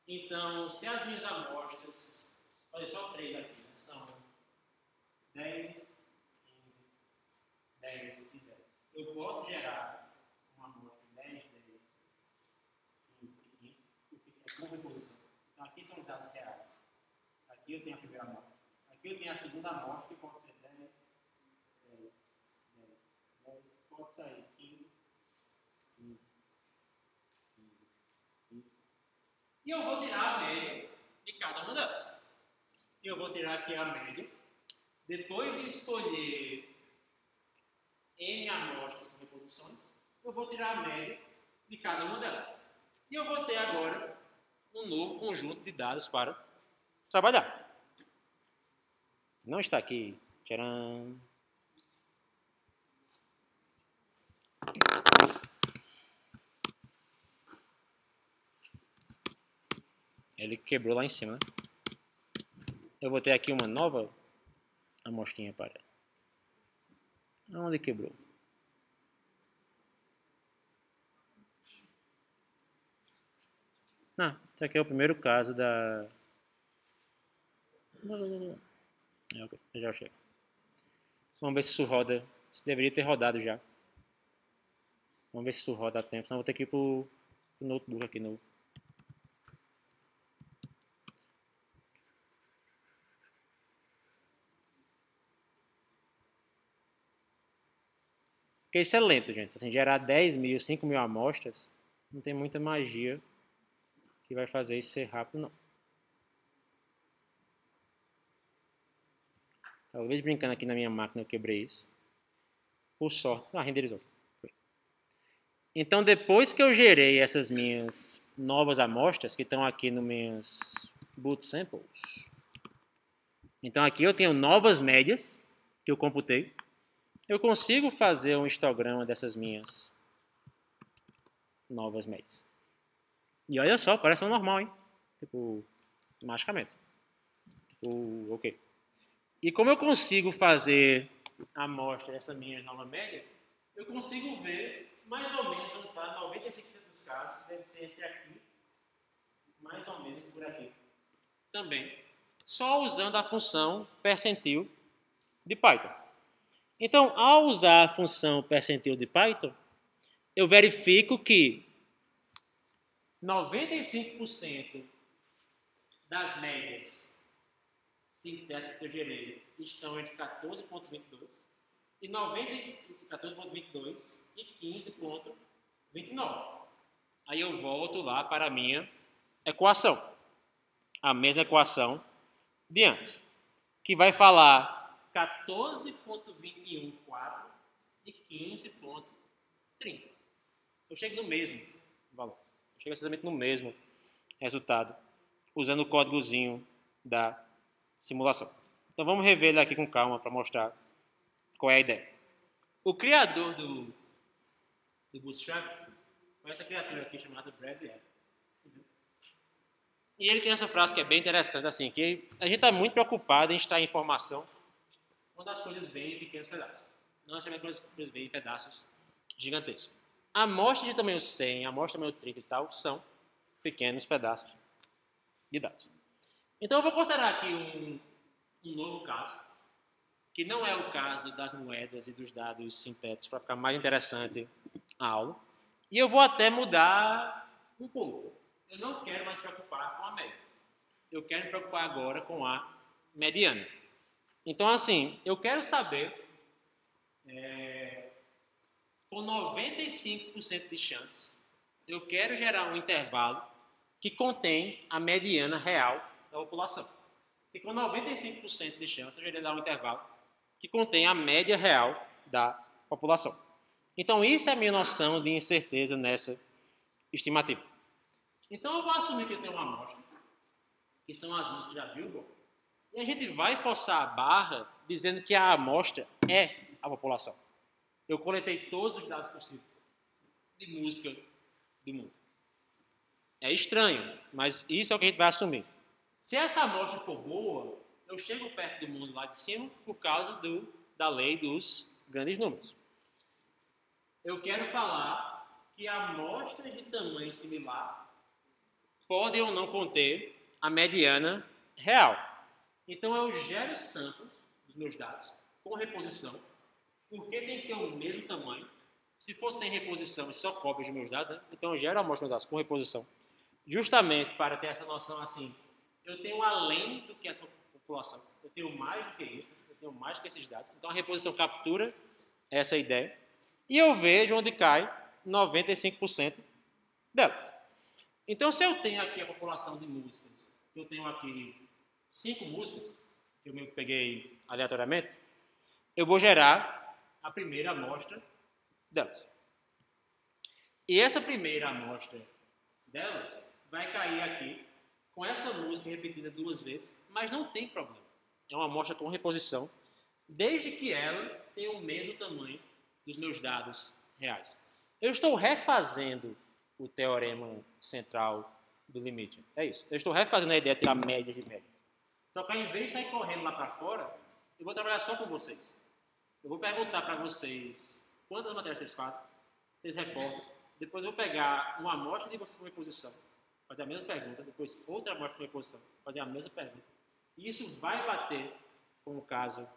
Então, se as minhas amostras, olha só 3 aqui, né? São 10, 15, 10 e 10. Eu posso gerar uma amostra de 10, 10, 15 e 15, porque é com reposição. Então, aqui são os dados reais. Aqui eu tenho a primeira amostra. Aqui eu tenho a segunda amostra, que pode ser 10, 10, 10, 10. Pode sair 15, 15, 15, 15. E eu vou tirar a média de cada uma delas. E eu vou tirar aqui a média. Depois de escolher N amostras com reposições, eu vou tirar a média de cada uma delas. E eu vou ter agora um novo conjunto de dados para trabalhar. Não está aqui. Tcharam. Ele quebrou lá em cima, né? Eu vou ter aqui uma nova amostrinha para... Onde quebrou? Esse aqui é o primeiro caso da... Já chego. Vamos ver se isso roda. Isso deveria ter rodado já. Vamos ver se isso roda a tempo. Senão eu vou ter que ir pro notebook aqui novo. Porque isso é lento, gente. Assim, gerar 10 mil, 5 mil amostras, não tem muita magia que vai fazer isso ser rápido, não. Talvez brincando aqui na minha máquina eu quebrei isso. Por sorte, renderizou. Foi. Então, depois que eu gerei essas minhas novas amostras, que estão aqui nos meus boot samples. Então, aqui eu tenho novas médias que eu computei. Eu consigo fazer um histograma dessas minhas novas médias. E olha só, parece um normal, hein? Tipo, magicamente. Ok. E como eu consigo fazer a amostra dessa minha nova média, eu consigo ver mais ou menos onde está 95% dos casos, deve ser entre aqui, mais ou menos por aqui. Também. Só usando a função percentil de Python. Então, ao usar a função percentil de Python, eu verifico que 95% das médias sintéticas que eu gerei estão entre 14.22 e 14.22 e 15.29. Aí eu volto lá para a minha equação. A mesma equação de antes. Que vai falar 14.214 e 15.30. Eu chego no mesmo valor. Eu chego exatamente no mesmo resultado, usando o códigozinho da simulação. Então vamos rever ele aqui com calma para mostrar qual é a ideia. O criador do Bootstrap foi essa criatura aqui chamada Brad F. E ele tem essa frase que é bem interessante, assim, que a gente está muito preocupado em extrair informação quando as coisas vêm em pequenos pedaços. Não necessariamente quando as coisas vêm em pedaços gigantescos. Amostras de tamanho 100, amostras de tamanho 30 e tal, são pequenos pedaços de dados. Então eu vou considerar aqui um novo caso, que não é o caso das moedas e dos dados sintéticos, para ficar mais interessante a aula. E eu vou até mudar um pouco. Eu não quero mais me preocupar com a média. Eu quero me preocupar agora com a mediana. Então, assim, eu quero saber, com 95% de chance, eu quero gerar um intervalo que contém a mediana real da população. E com 95% de chance, eu gerar um intervalo que contém a média real da população. Então, isso é a minha noção de incerteza nessa estimativa. Então, eu vou assumir que eu tenho uma amostra, que são as músicas da Billboard, e a gente vai forçar a barra dizendo que a amostra é a população. Eu coletei todos os dados possíveis de música do mundo. É estranho, mas isso é o que a gente vai assumir. Se essa amostra for boa, eu chego perto do mundo lá de cima por causa da lei dos grandes números. Eu quero falar que amostras de tamanho similar podem ou não conter a mediana real. Então eu gero samples dos meus dados com reposição, porque tem que ter o mesmo tamanho. Se for sem reposição, só cópia dos meus dados, né? Então eu gero a amostra dos dados com reposição, justamente para ter essa noção assim, eu tenho além do que essa população, eu tenho mais do que isso, eu tenho mais do que esses dados. Então a reposição captura essa ideia e eu vejo onde cai 95% delas. Então, se eu tenho aqui a população de músicas, eu tenho aqui 5 músicas, que eu peguei aleatoriamente, eu vou gerar a primeira amostra delas. E essa primeira amostra delas vai cair aqui com essa música repetida 2 vezes, mas não tem problema. É uma amostra com reposição, desde que ela tenha o mesmo tamanho dos meus dados reais. Eu estou refazendo o teorema central do limite. É isso. Eu estou refazendo a ideia de tirar médias de médias. Só que ao invés de sair correndo lá para fora, eu vou trabalhar só com vocês. Eu vou perguntar para vocês quantas matérias vocês fazem, vocês reportam. Depois eu vou pegar uma amostra de vocês com reposição, fazer a mesma pergunta, depois outra amostra com reposição, fazer a mesma pergunta. E isso vai bater com o caso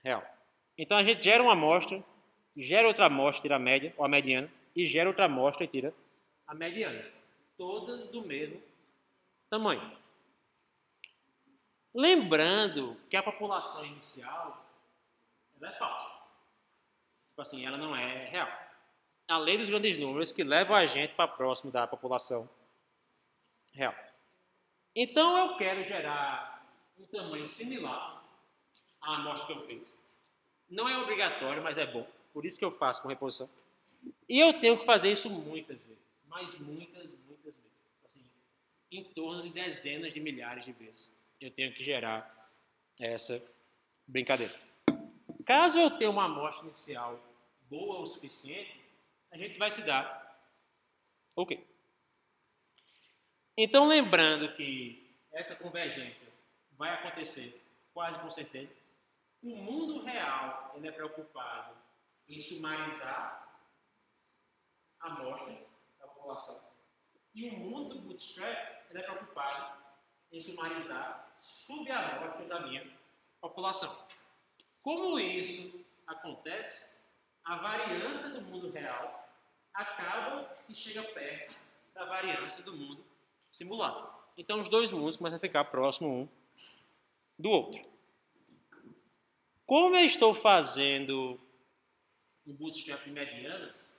real. Então a gente gera uma amostra, gera outra amostra, tira a média ou a mediana, e gera outra amostra e tira a mediana. Todas do mesmo tamanho. Lembrando que a população inicial ela é falsa. assim, ela não é real. A lei dos grandes números que leva a gente para próximo da população real. Então eu quero gerar um tamanho similar à amostra que eu fiz. Não é obrigatório, mas é bom. Por isso que eu faço com reposição. E eu tenho que fazer isso muitas vezes. Mas muitas vezes. Assim, em torno de dezenas de milhares de vezes. Eu tenho que gerar essa brincadeira. Caso eu tenha uma amostra inicial boa o suficiente, a gente vai se dar ok. Então, lembrando que essa convergência vai acontecer quase com certeza, o mundo real ele é preocupado em sumarizar amostras da população e o mundo do Bootstrap ele é preocupado em sumarizar subamostras da minha população. Como isso acontece, a variância do mundo real acaba e chega perto da variância do mundo simulado. Então, os dois mundos começam a ficar próximos um do outro. Como eu estou fazendo um bootstrap de medianas,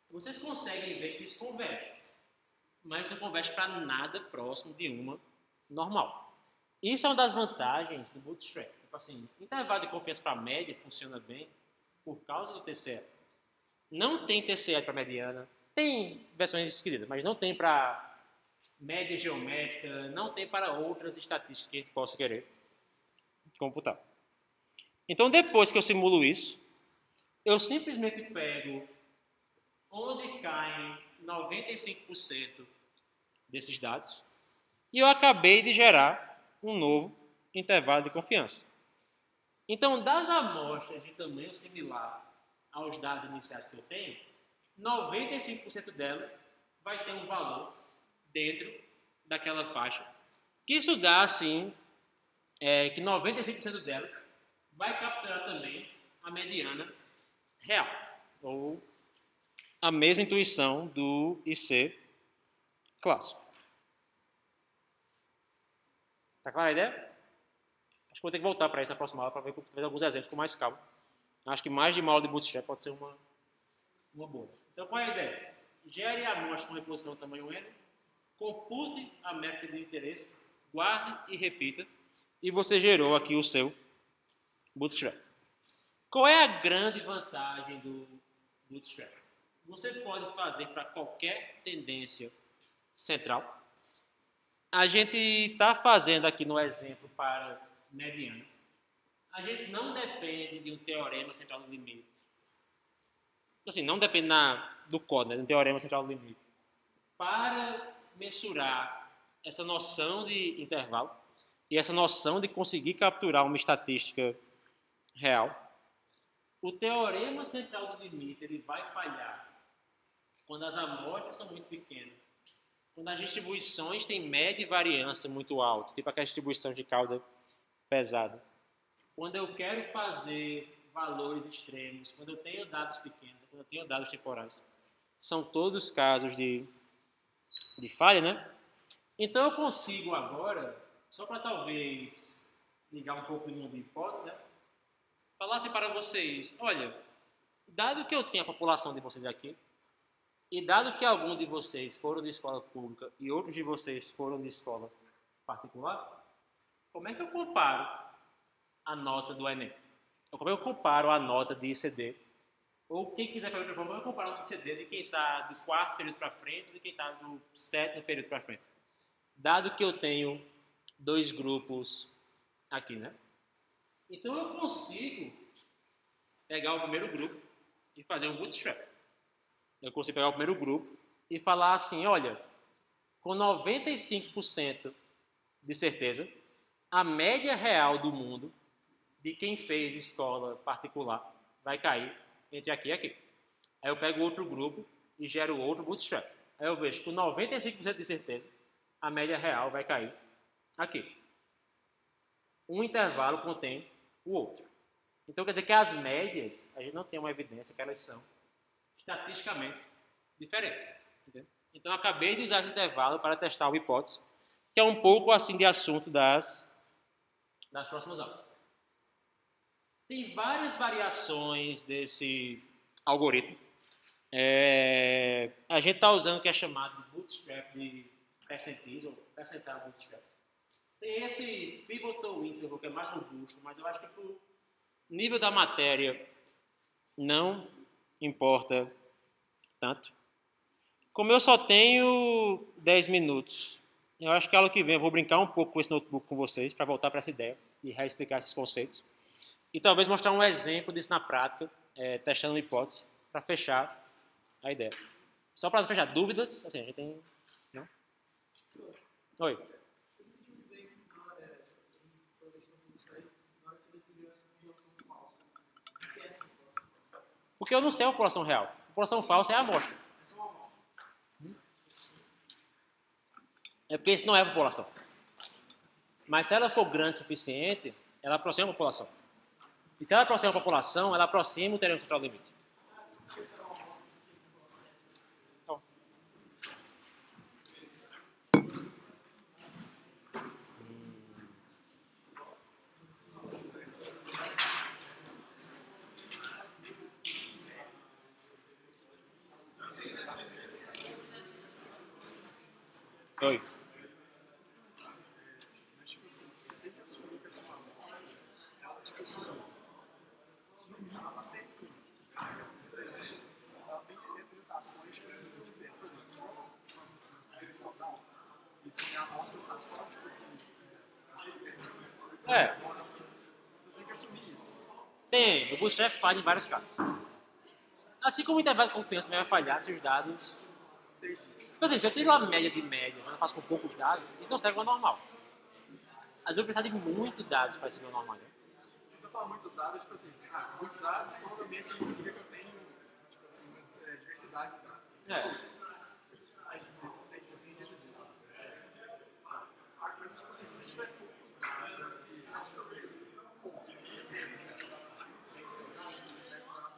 vocês conseguem ver que isso converge. Mas não converge para nada próximo de uma normal. Isso é uma das vantagens do bootstrap. Tipo assim, intervalo de confiança para média funciona bem por causa do TCE. Não tem TCE para mediana. Tem versões esquisitas, mas não tem para média geométrica, não tem para outras estatísticas que a gente possa querer computar. Então, depois que eu simulo isso, eu simplesmente pego onde caem 95% desses dados e eu acabei de gerar um novo intervalo de confiança. Então, das amostras de tamanho similar aos dados iniciais que eu tenho, 95% delas vai ter um valor dentro daquela faixa. Que isso dá, assim, que 95% delas vai capturar também a mediana real, ou a mesma intuição do IC clássico. Tá clara a ideia? Acho que vou ter que voltar para isso na próxima aula para ver alguns exemplos com mais calma. Acho que mais de uma aula de bootstrap pode ser uma boa. Então, qual é a ideia? Gere a amostra com reposição tamanho N, compute a métrica de interesse, guarde e repita, e você gerou aqui o seu bootstrap. Qual é a grande vantagem do bootstrap? Você pode fazer para qualquer tendência central. A gente está fazendo aqui no exemplo para medianas. A gente não depende de um teorema central do limite. Assim, não depende do código, de um teorema central do limite. Para mensurar essa noção de intervalo e essa noção de conseguir capturar uma estatística real, o teorema central do limite ele vai falhar quando as amostras são muito pequenas, quando as distribuições têm média e variância muito alta, tipo aquela distribuição de cauda pesada. Quando eu quero fazer valores extremos, quando eu tenho dados pequenos, quando eu tenho dados temporais. São todos casos de falha, né? Então eu consigo agora, só para talvez ligar um pouco no mundo de hipótese, né? Falar assim para vocês, olha, dado que eu tenho a população de vocês aqui, e dado que alguns de vocês foram de escola pública e outros de vocês foram de escola particular, como é que eu comparo a nota do Enem? Ou como é que eu comparo a nota de ICD? Ou quem quiser fazer outra forma, eu comparo a ICD de quem está do quarto período para frente e de quem está do sétimo período para frente. Dado que eu tenho dois grupos aqui, né? Então eu consigo pegar o primeiro grupo e fazer um bootstrap. Eu consigo pegar o primeiro grupo e falar assim, olha, com 95% de certeza, a média real do mundo de quem fez escola particular vai cair entre aqui e aqui. Aí eu pego outro grupo e gero outro bootstrap. Aí eu vejo que com 95% de certeza, a média real vai cair aqui. Um intervalo contém o outro. Então quer dizer que as médias, a gente não tem uma evidência que elas são estatisticamente diferentes. Entendeu? Então eu acabei de usar esse intervalo para testar uma hipótese, que é um pouco assim de assunto das próximas aulas. Tem várias variações desse algoritmo. A gente está usando o que é chamado de bootstrap de percentis, ou percentual bootstrap. Tem esse pivotal interval, que é mais robusto, mas eu acho que para o nível da matéria não importa tanto. Como eu só tenho 10 minutos, eu acho que a aula que vem eu vou brincar um pouco com esse notebook com vocês, para voltar para essa ideia e reexplicar esses conceitos. E talvez mostrar um exemplo disso na prática, testando uma hipótese, para fechar a ideia. Só para fechar dúvidas, assim, a gente tem... Não? Oi. Porque eu não sei a população real. A população falsa é a amostra. É porque isso não é a população. Mas se ela for grande o suficiente, ela aproxima a população. E se ela aproxima a população, ela aproxima o teorema central do limite. Oi. Você tem que assumir isso. Tem. O Bootstrap falha em vários casos. Assim como o intervalo de confiança vai falhar se os dados... Então, assim, se eu tiro a média de média, mas eu faço com poucos dados, isso não serve como normal. Às vezes eu precisar de muitos dados para ser meu normal, né? Se você fala muitos dados, tipo assim, muitos dados provavelmente significa que eu tenho, tipo assim, uma diversidade de dados. Você precisa disso. Mas, tipo assim, se você tiver poucos dados, que poucos, certeza, esses dados você deve dar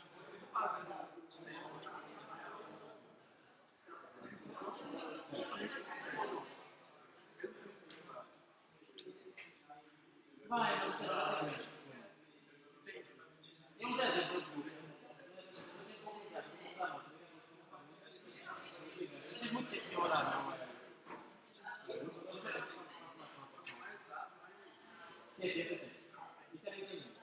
se você está fazendo o seu, tipo assim, isso também tem que ser mesmo sem os dados. Vai, mas você vai. Tem uns exemplos do não tem muito tempo de orar, não. Isso é entendido.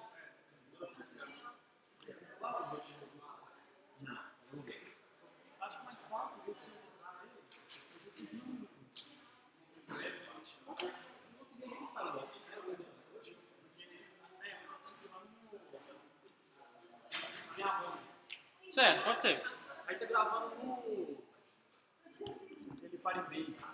Não, vamos ver. Acho mais fácil você seguir Certo, pode ser. aí tá gravando no aquele Firebase.